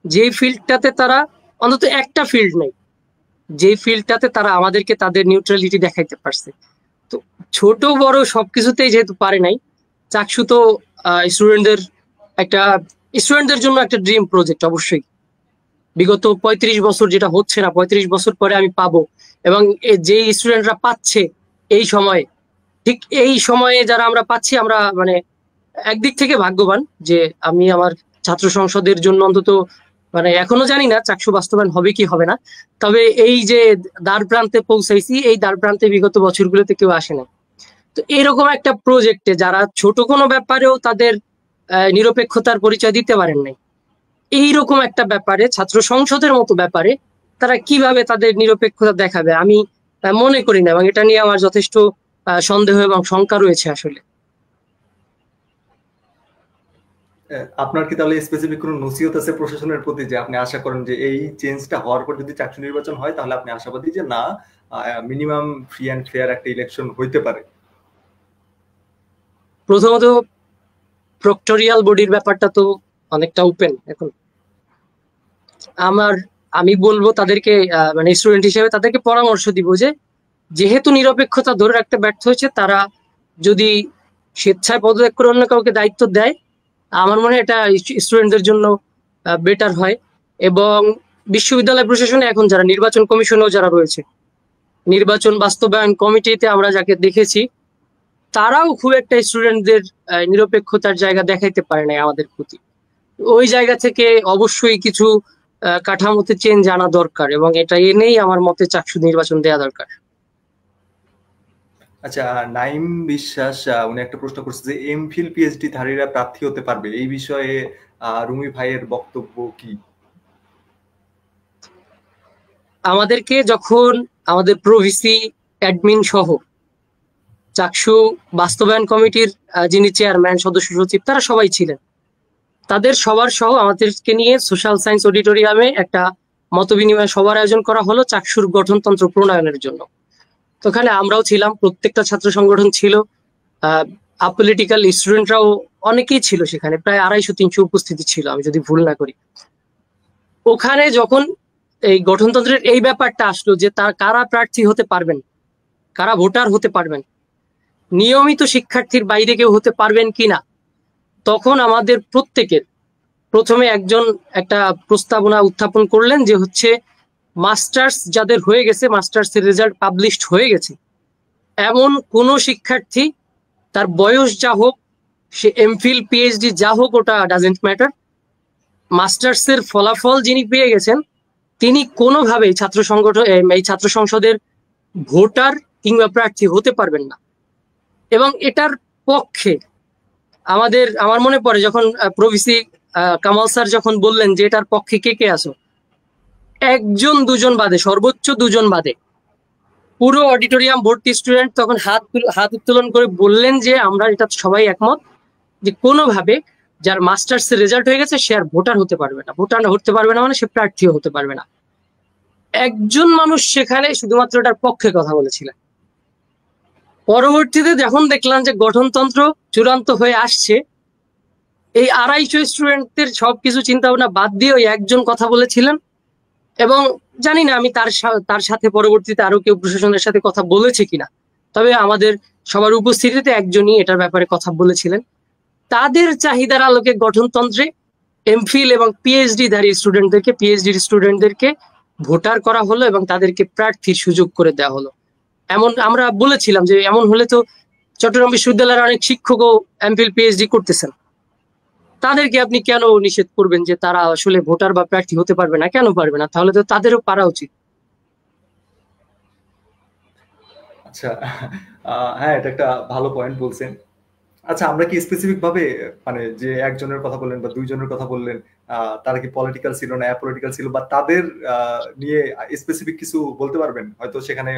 যেই ফিল্ডটাতে তারা, অন্তত একটা ফিল্ড নাই যেই ফিল্ডটাতে তারা আমাদেরকে তাদের নিউট্রালিটি দেখাইতে পারছে। তো ছোট বড় সবকিছুতেই যেহেতু পারে নাই, চাকসু তো স্টুডেন্টদের একটা, স্টুডেন্টদের জন্য একটা ড্রিম প্রজেক্ট অবশ্যই। বিগত 35 বছর যেটা হচ্ছে না, 35 বছর পরে আমি পাবো, এবং যে স্টুডেন্টরা পাচ্ছে এই সময়ে, ঠিক এই সময়ে যারা আমরা পাচ্ছি, আমরা মানে একদিক থেকে ভাগ্যবান যে আমি আমার ছাত্র সংসদের জন্য অন্তত মানে এখনো জানি না চাকসু বাস্তবায়ন হবে কি হবে না, তবে এই যে দ্বার প্রান্তে পৌঁছাইছি, এই দ্বার প্রান্তে বিগত বছরগুলোতে কেউ আসে না। তো এরকম একটা প্রজেক্টে যারা ছোট কোনো ব্যাপারেও তাদের নিরপেক্ষতার পরিচয় দিতে পারেন নাই, এইরকম একটা ব্যাপারে, ছাত্র সংসদের মতো ব্যাপারে তারা কিভাবে তাদের নিরপেক্ষতা দেখাবে আমি মনে করি না, এবং এটা নিয়ে আমার যথেষ্ট সন্দেহ এবং শঙ্কা রয়েছে আসলে। আপনার কি তাহলে স্পেসিফিক কোনো নসিহত আছে প্রশাসনের প্রতি, যে আপনি আশা করেন যে এই চেঞ্জটা হওয়ার পর যদি চাকসু নির্বাচন হয়, তাহলে আপনি আশাবাদী যে না, মিনিমাম ফ্রি অ্যান্ড ফেয়ার একটা ইলেকশন হইতে পারে? প্রথমত প্রক্টোরিয়াল বডির ব্যাপারটা তো অনেকটা ওপেন এখন। আমি বলবো তাদেরকে, মানে স্টুডেন্ট হিসেবে তাদেরকে পরামর্শ দিব যে যেহেতু নিরপেক্ষতা ধরে রাখতে ব্যর্থ হয়েছে, তারা যদি স্বেচ্ছায় পদত্যাগ করে অন্য কাউকে দায়িত্ব দেয়, আমার মনে হয় এটা স্টুডেন্টদের জন্য বেটার হয়। এবং বিশ্ববিদ্যালয় প্রশাসনে এখন যারা নির্বাচন কমিশনেও যারা রয়েছে, নির্বাচন বাস্তবায়ন কমিটিতে আমরা যাকে দেখেছি, তারাও খুব একটা স্টুডেন্টদের নিরপেক্ষতার জায়গা দেখাইতে পারে নাই আমাদের প্রতি। ওই জায়গা থেকে অবশ্যই কিছু কাঠামোতে চেঞ্জ আনা দরকার, এবং এটা এনেই আমার মতে চাকসু নির্বাচন দেওয়া দরকার। আচ্ছা, নাইম বিশ্বাস উনি একটা প্রশ্ন করছে যে এমফিল পিএইচডি ধারীরা প্রার্থী হতে পারবে, এই বিষয়ে রুমি ভাইয়ের বক্তব্য কি? আমাদেরকে যখন আমাদের প্রভিসি, অ্যাডমিন সহ চাকসু বাস্তবায়ন কমিটির যিনি চেয়ারম্যান, সদস্য সচিব, তারা সবাই ছিলেন, তাদের সবার সহ আমাদেরকে নিয়ে সোশ্যাল সায়েন্স অডিটোরিয়ামে একটা মতবিনিময় সভার আয়োজন করা হলো চাকসুর গঠনতন্ত্র প্রণয়নের জন্য। তো ওখানে আমরাও ছিলাম, প্রত্যেকটা ছাত্র সংগঠন ছিল, আপলিটিক্যাল স্টুডেন্টরাও অনেকেই ছিল সেখানে, প্রায় 250-300 উপস্থিতি ছিল আমি যদি ভুল না করি। ওখানে যখন এই গঠনতন্ত্রের এই ব্যাপারটা আসলো যে তার কারা প্রার্থী হতে পারবেন, কারা ভোটার হতে পারবেন, নিয়মিত শিক্ষার্থীর বাইরে কেউ হতে পারবেন কিনা, তখন আমাদের প্রত্যেকের প্রথমে একজন একটা প্রস্তাবনা উত্থাপন করলেন যে হচ্ছে মাস্টার্স যাদের হয়ে গেছে, মাস্টার্সের রেজাল্ট পাবলিশড হয়ে গেছে, এমন কোন শিক্ষার্থী, তার বয়স যা হোক, সে এমফিল পিএইচডি যা হোক, ওটা ডাজেন্ট ম্যাটার, মাস্টার্সের ফলাফল যিনি পেয়ে গেছেন তিনি কোনোভাবেই ছাত্র সংগঠন, এই ছাত্র সংসদের ভোটার কিংবা প্রার্থী হতে পারবেন না। এবং এটার পক্ষে আমার মনে পড়ে যখন প্রভিসি কামাল স্যার যখন বললেন যে এটার পক্ষে কে কে আছো, একজন দুজন বাদে, সর্বোচ্চ দুজন বাদে পুরো অডিটোরিয়াম ভর্তি স্টুডেন্ট তখন হাত উত্তোলন করে বললেন যে আমরা এটা সবাই একমত যে কোনোভাবে যার মাস্টার্স এর রেজাল্ট হয়ে গেছে সে আর ভোটার হতে পারবে না। ভোটার হতে পারবে না মানে সে প্রার্থীও হতে পারবে না। একজন মানুষ সেখানে শুধুমাত্র এটার পক্ষে কথা বলেছিলেন। পরবর্তীতে যখন দেখলাম যে গঠনতন্ত্র চূড়ান্ত হয়ে আসছে, এই 250 স্টুডেন্টদের সবকিছু চিন্তা ভাবনা বাদ দিয়ে ওই একজন কথা বলেছিলেন। এবং জানি না আমি তার সাথে পরবর্তীতে আরো কেউ প্রশাসনের সাথে কথা বলেছে কিনা, তবে আমাদের সবার উপস্থিতিতে একজনই এটার ব্যাপারে কথা বলেছিলেন। তাদের চাহিদার আলোকে গঠনতন্ত্রে এমফিল এবং পিএইচডি ধারী স্টুডেন্টদেরকে ভোটার করা হলো এবং তাদেরকে প্রার্থীর সুযোগ করে দেওয়া হলো। এমন আমরা বলেছিলাম যে এমন হলে তো চট্টগ্রাম বিশ্ববিদ্যালয়ের অনেক শিক্ষকও এমফিল পিএইচডি করতেছেন, তাদেরকে আপনি কেন নিষেধ করবেন যে তারা আসলে ভোটার বা প্রার্থী হতে পারবে না? কেন পারবে না? তাহলে তো তাদেরও পারা উচিত। আচ্ছা, হ্যাঁ, এটা একটা ভালো পয়েন্ট বলছেন। আচ্ছা, আমরা কি স্পেসিফিক ভাবে, মানে যে একজনের কথা বললেন বা দুইজনের কথা বললেন, তারা কি পলিটিক্যাল ছিল না অ্যাপলিটিক্যাল ছিল, বা তাদের নিয়ে স্পেসিফিক কিছু বলতে পারবেন? হয়তো সেখানে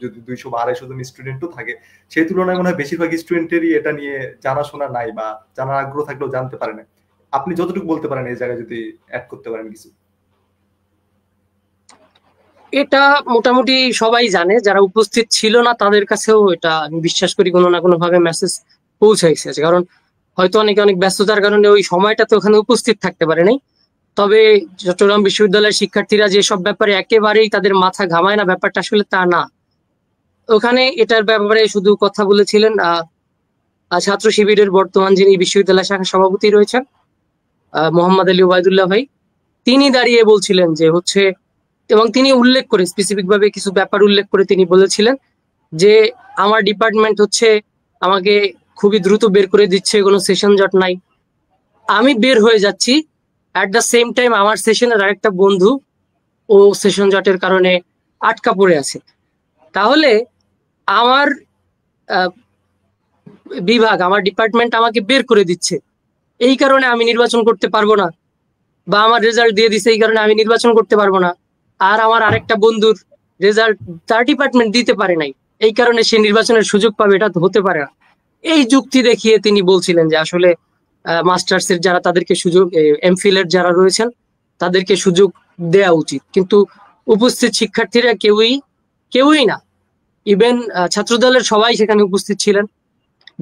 যদি 200 বা 250 জন স্টুডেন্টও থাকে, সেই তুলনায় মনে হয় বেশিরভাগ স্টুডেন্টেরই এটা নিয়ে জানাশোনা নাই বা জানার আগ্রহ থাকলেও জানতে পারে না। আপনি যতটুকু বলতে পারেন এই জায়গায় যদি অ্যাড করতে পারেন কিছু। এটা মোটামুটি সবাই জানে, যারা উপস্থিত ছিল না তাদের কাছেও এটা আমি বিশ্বাস করি কোনো না কোনো ভাবে মেসেজ পৌঁছাইছে। কারণ হয়তো অনেকে অনেক ব্যস্ততার কারণে ওই সময়টাতে ওখানে উপস্থিত থাকতে পারে নাই। তবে চট্টগ্রাম বিশ্ববিদ্যালয়ের শিক্ষার্থীরা যেসব ব্যাপারে একেবারেই তাদের মাথা ঘামায় না, ব্যাপারটা আসলে তা না। ওখানে এটার ব্যাপারে শুধু কথা বলেছিলেন ছাত্র শিবিরের বর্তমান যিনি বিশ্ববিদ্যালয় শাখা সভাপতি রয়েছেন মোহাম্মদ আলী ওবায়দুল্লাহ ভাই, তিনি দাঁড়িয়ে বলছিলেন যে হচ্ছে, এবং তিনি উল্লেখ করে স্পেসিফিক ভাবে কিছু ব্যাপার উল্লেখ করে তিনি বলেছিলেন যে আমার ডিপার্টমেন্ট হচ্ছে আমাকে খুবই দ্রুত বের করে দিচ্ছে, কোনো সেশন জট নাই, আমি বের হয়ে যাচ্ছি, অ্যাট দ্য সেম টাইম আমার সেশনের আরেকটা বন্ধু ও সেশন জটের কারণে আটকা পড়ে আছে। তাহলে আমার বিভাগ, আমার ডিপার্টমেন্ট আমাকে বের করে দিচ্ছে, এই কারণে আমি নির্বাচন করতে পারবো না, বা আমার রেজাল্ট দিয়ে দিছে এই কারণে আমি নির্বাচন করতে পারবো না, আর আমার আরেকটা বন্ধুর রেজাল্ট তার ডিপার্টমেন্ট দিতে পারে নাই, এই কারণে সে নির্বাচনের সুযোগ পাবে, এটা তো হতে পারে না। এই যুক্তি দেখিয়ে তিনি বলছিলেন যে আসলে মাস্টার্স এর যারা, তাদেরকে সুযোগ, এমফিল এর যারা রয়েছেন তাদেরকে সুযোগ দেওয়া উচিত। কিন্তু উপস্থিত শিক্ষার্থীরা কেউই না, ইভেন ছাত্রদলের সবাই সেখানে উপস্থিত ছিলেন,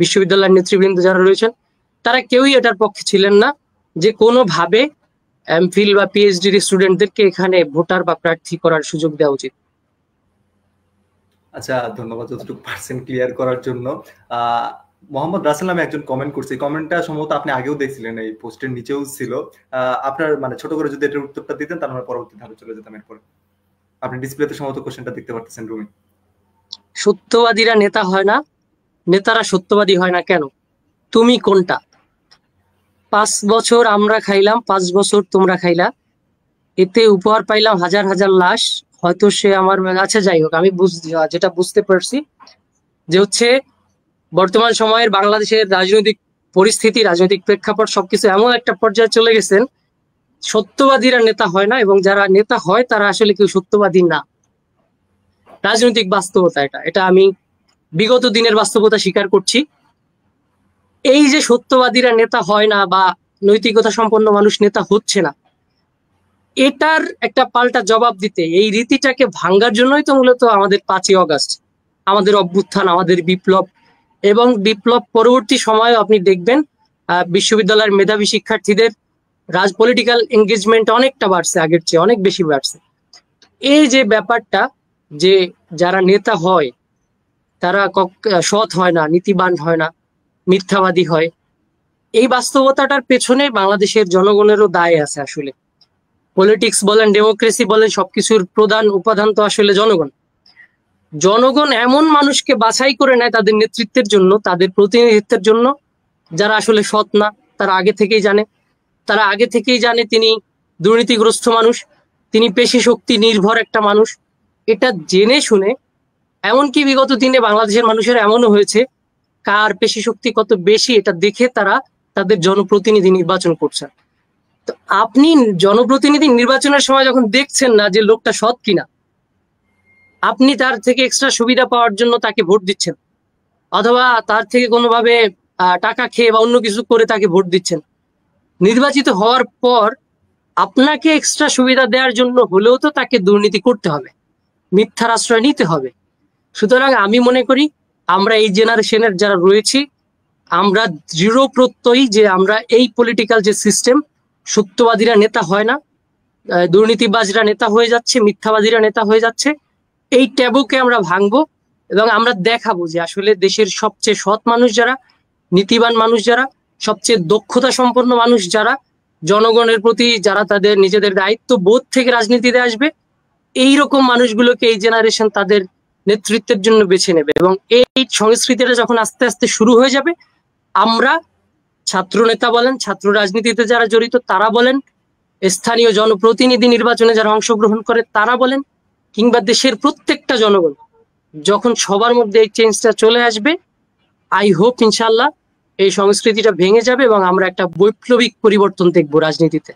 বিশ্ববিদ্যালয়ের নেতৃবৃন্দ যারা রয়েছেন তারা কেউই এটার পক্ষে ছিলেন না যে কোনোভাবে এমফিল বা পিএইচডি স্টুডেন্টদেরকে এখানে ভোটার বা প্রার্থী করার সুযোগ দেওয়া উচিত। আচ্ছা, ধন্যবাদ যতটুকু পারছেন ক্লিয়ার করার জন্য। মোহাম্মদ রাসেল নামে একজন কমেন্ট করছে, কমেন্টটা সম্ভবত আপনি আগেও দেখছিলেন, এই পোস্টের নিচেও ছিল। আপনার মানে ছোট করে যদি এটার উত্তরটা দিতেন তাহলে আমরা পরবর্তী ধাপে চলে যেতাম। এরপরে আপনি ডিসপ্লেতে সম্ভবত কোশ্চেনটা দেখতে পারতেছেন রুমে। সত্যবাদীরা নেতা হয় না, নেতারা সত্যবাদী হয় না কেন? তুমি কোনটা? 5 বছর আমরা খাইলাম, 5 বছর তোমরা খাইলা, এতে উপহার পাইলাম হাজার হাজার লাশ। হয়তো সে আমার, আচ্ছা যাই হোক, আমি যেটা বুঝতে পারছি যে হচ্ছে বর্তমান সময়ের বাংলাদেশের রাজনৈতিক পরিস্থিতি, রাজনৈতিক প্রেক্ষাপট সবকিছু এমন একটা পর্যায়ে চলে গেছেন, সত্যবাদীরা নেতা হয় না, এবং যারা নেতা হয় তারা আসলে কেউ সত্যবাদী না। রাজনৈতিক বাস্তবতা এটা, এটা আমি বিগত দিনের বাস্তবতা স্বীকার করছি। এই যে সত্যবাদীরা নেতা হয় না বা নৈতিকতা সম্পন্ন মানুষ নেতা হচ্ছে না, এটার একটা পাল্টা জবাব দিতে এই রীতিটাকে ভাঙ্গার জন্যই তো মূলত আমাদের 5ই অগাস্ট, আমাদের অভ্যুত্থান, আমাদের বিপ্লব। এবং বিপ্লব পরবর্তী সময়ে আপনি দেখবেন বিশ্ববিদ্যালয়ের মেধাবী শিক্ষার্থীদের পলিটিক্যাল এঙ্গেজমেন্ট অনেকটা বাড়ছে, আগের চেয়ে অনেক বেশি বাড়ছে। এই যে ব্যাপারটা, যে যারা নেতা হয় তারা সৎ হয় না, নীতিবান হয় না, মিথ্যাবাদী হয়, এই বাস্তবতাটার পেছনে বাংলাদেশের জনগণেরও দায় আছে আসলে। পলিটিক্স বলেন, ডেমোক্রেসি বলেন, সবকিছুর প্রধান উপাদান তো আসলে জনগণ। জনগণ এমন মানুষকে বাছাই করে নেয় তাদের নেতৃত্বের জন্য, তাদের প্রতিনিধিত্বের জন্য, যারা আসলে সৎ না। তারা আগে থেকেই জানে, তারা আগে থেকেই জানে তিনি দুর্নীতিগ্রস্ত মানুষ, তিনি পেশি শক্তি নির্ভর একটা মানুষ। এটা জেনে শুনে, এমনকি বিগত দিনে বাংলাদেশের মানুষের এমনও হয়েছে কার পেশি শক্তি কত বেশি এটা দেখে তারা তাদের জনপ্রতিনিধি নির্বাচন করছে। তো আপনি জনপ্রতিনিধি নির্বাচনের সময় যখন দেখছেন না যে লোকটা সৎ কিনা, আপনি তার থেকে এক্সট্রা সুবিধা পাওয়ার জন্য তাকে ভোট দিচ্ছেন, অথবা তার থেকে কোনোভাবে টাকা খেয়ে বা অন্য কিছু করে তাকে ভোট দিচ্ছেন। নির্বাচিত হওয়ার পর আপনাকে এক্সট্রা সুবিধা দেওয়ার জন্য হলেও তো তাকে দুর্নীতি করতে হবে, মিথ্যার আশ্রয় নিতে হবে। সুতরাং আমি মনে করি আমরা এই জেনারেশনের যারা রয়েছি, আমরা দৃঢ় প্রত্যয়ী যে আমরা এই পলিটিক্যাল যে সিস্টেম, সত্যবাদীরা নেতা হয় না, দুর্নীতিবাজরা নেতা হয়ে যাচ্ছে, মিথ্যাবাদীরা নেতা হয়ে যাচ্ছে, এই ট্যাবুকে আমরা ভাঙবো এবং আমরা দেখাবো যে আসলে দেশের সবচেয়ে সৎ মানুষ যারা, নীতিবান মানুষ যারা, সবচেয়ে দক্ষতা সম্পন্ন মানুষ যারা, জনগণের প্রতি যারা তাদের নিজেদের দায়িত্ব বোধ থেকে রাজনীতিতে আসবে, এই রকম মানুষগুলোকে এই জেনারেশন তাদের নেতৃত্বের জন্য বেছে নেবে। এবং এই সংস্কৃতিটা যখন আস্তে আস্তে শুরু হয়ে যাবে, আমরা ছাত্র নেতা বলেন, ছাত্র রাজনীতিতে যারা জড়িত তারা বলেন, স্থানীয় জনপ্রতিনিধি নির্বাচনে যারা অংশগ্রহণ করে তারা বলেন, কিংবা দেশের প্রত্যেকটা জনগণ, যখন সবার মধ্যে এই চেঞ্জটা চলে আসবে, আই হোপ ইনশাল্লাহ এই সংস্কৃতিটা ভেঙে যাবে এবং আমরা একটা বৈপ্লবিক পরিবর্তন দেখবো রাজনীতিতে।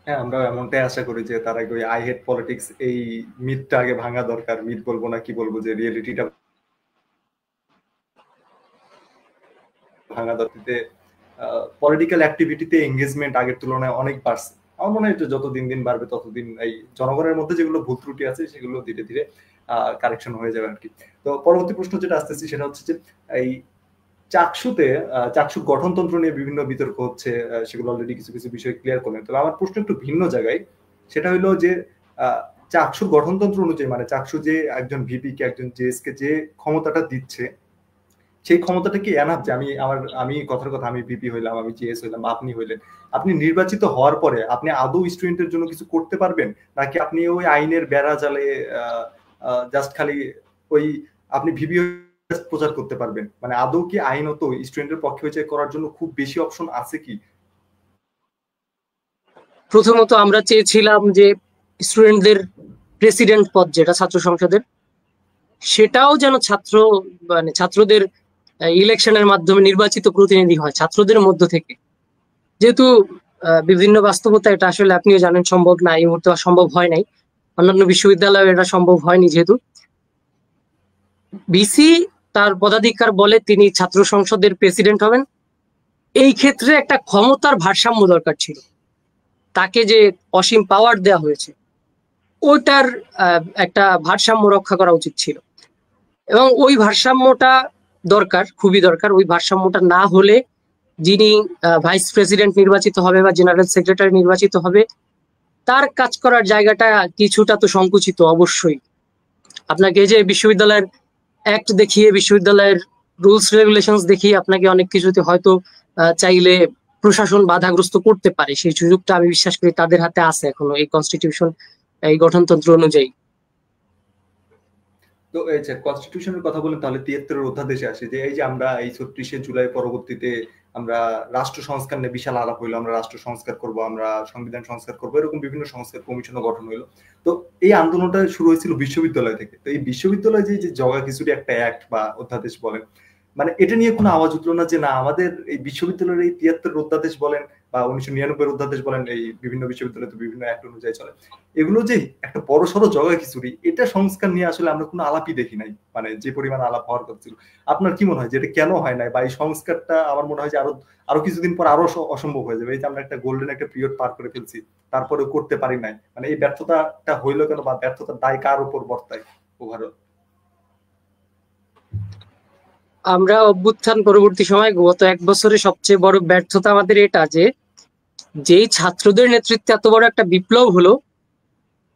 হ্যাঁ, আমরা এমনটাই আশা করি যে তার আগে ওই আই হেট পলিটিক্স এই মিথটা আগে ভাঙা দরকার। মিথ বলবো না, কি বলবো, যে রিয়েলিটিটা ভাঙা দরকার। পলিটিক্যাল অ্যাক্টিভিটিতে এঙ্গেজমেন্ট আগের তুলনায় অনেক বাড়ছে। আমার মনে হয় যত দিন দিন বাড়বে ততদিন এই জনগণের মধ্যে যেগুলো ভুল ত্রুটি আছে সেগুলো ধীরে ধীরে কারেকশন হয়ে যাবে আর কি। তো পরবর্তী প্রশ্ন যেটা আসতেছি সেটা হচ্ছে যে এই চাকসুতে চাকসু গঠনতন্ত্র নিয়ে বিভিন্ন বিতর্ক হচ্ছে, সেগুলো অলরেডি কিছু কিছু বিষয় ক্লিয়ার করলেন। তবে আমার প্রশ্ন একটু ভিন্ন জায়গায়, সেটা হলো যে চাকসুর গঠনতন্ত্র অনুযায়ী, মানে চাকসু যে একজন ভিপি কে, একজন জেএস কে যে ক্ষমতাটা দিচ্ছে, সেই ক্ষমতাটা কি এনাফ যে আমি কথার কথা, আমি ভিপি হইলাম, আমি জিএস হইলাম, আপনি হইলেন, আপনি নির্বাচিত হওয়ার পরে আপনি আদৌ স্টুডেন্টের জন্য কিছু করতে পারবেন, নাকি আপনি ওই আইনের বেড়া জালে জাস্ট খালি ওই আপনি ভিপি প্রচার করতে পারবেন? মানে আদৌ কি আইনত স্টুডেন্টের পক্ষে হয়েছে করার জন্য খুব বেশি অপশন আছে কি? প্রথমত আমরা চেয়েছিলাম যে স্টুডেন্টদের প্রেসিডেন্ট পদ, যেটা ছাত্র সংসদের, সেটাও যেন ছাত্রদের ইলেকশনের মাধ্যমে নির্বাচিত প্রতিনিধি হয় ছাত্রদের মধ্য থেকে। যেহেতু বিভিন্ন বাস্তবতা, এটা আসলে আপনিও জানেন সম্ভব না, এই মুহূর্তে সম্ভব হয় নাই, অন্যান্য বিশ্ববিদ্যালয়ে এটা সম্ভব হয়নি। যেহেতু বিসি তার পদাধিকার বলে তিনি ছাত্র সংসদের প্রেসিডেন্ট হবেন, এই ক্ষেত্রে একটা ক্ষমতার ভারসাম্য দরকার ছিল। তাকে যে অসীম পাওয়ার দেওয়া হয়েছে, ওইটার একটা ভারসাম্য রক্ষা করা উচিত ছিল, এবং ওই ভারসাম্যটা দরকার, খুবই দরকার। ওই ভারসাম্যটা না হলে যিনি ভাইস প্রেসিডেন্ট নির্বাচিত হবে বা জেনারেল সেক্রেটারি নির্বাচিত হবে, তার কাজ করার জায়গাটা কিছুটা তো সংকুচিত অবশ্যই। আপনাকে যে বিশ্ববিদ্যালয়ের অ্যাক্ট দেখিয়ে বিশ্ববিদ্যালয়ের রুলস রেগুলেশনস দেখি আপনাকে অনেক কিছুতে হয়তো চাইলে প্রশাসন বাধাগ্রস্ত করতে পারে, সেই সুযোগটা আমি বিশ্বাস করি তাদের হাতে আছে এখনো এই কনস্টিটিউশন, এই গঠনতন্ত্র অনুযায়ী। তো এই যে কনস্টিটিউশনের কথা বলেন, তাহলে ৭৩-এর অধ্যাদেশে আসে যে এই যে আমরা এই ৩৬শে জুলাই পরবর্তীতে আমরা রাষ্ট্র সংস্কার নিয়ে বিশাল আলাপ হইলো, আমরা রাষ্ট্র সংস্কার করব, আমরা সংবিধান সংস্কার করব, এরকম বিভিন্ন সংস্কার কমিশনও গঠন হইলো। তো এই আন্দোলনটা শুরু হয়েছিল বিশ্ববিদ্যালয় থেকে। তো এই বিশ্ববিদ্যালয়ে যে জগা খিচুড়ি একটা অ্যাক্ট বা অধ্যাদেশ বলেন, মানে এটা নিয়ে কোনো আওয়াজ উঠলো না যে না আমাদের এই বিশ্ববিদ্যালয়ের এই ৭৩ অধ্যাদেশ বলেন বা ১৯৯৯ অধ্যাদেশ বলেন, এই বিভিন্ন বিশ্ববিদ্যালয়ে তো বিভিন্ন অ্যাক্ট অনুযায়ী চলে, এগুলো যে একটা বড় সড়ো জগা খিচুড়ি, এটা সংস্কার নিয়ে আসলে আমরা কোনো আলাপই দেখি নাই, মানে যে পরিমাণ আলাপ হওয়ার কথা ছিল। আপনার কি মনে হয় যে এটা কেন হয় নাই, বা এই সংস্কারটা আমার মনে হয় যে আরো আরো কিছুদিন পর আরো অসম্ভব হয়ে যাবে। এই যে আমরা একটা গোল্ডেন একটা পিরিয়ড পার করে ফেলছি, তারপরেও করতে পারি নাই, মানে এই ব্যর্থতাটা হইলো কেন, বা ব্যর্থতার দায় কার উপর বর্তায় ওভারঅল? আমরা অভ্যুত্থান পরবর্তী সময় গত ১ বছরে সবচেয়ে বড় ব্যর্থতা আমাদের এটা যে, যেই ছাত্রদের নেতৃত্বে এত বড় একটা বিপ্লব হলো,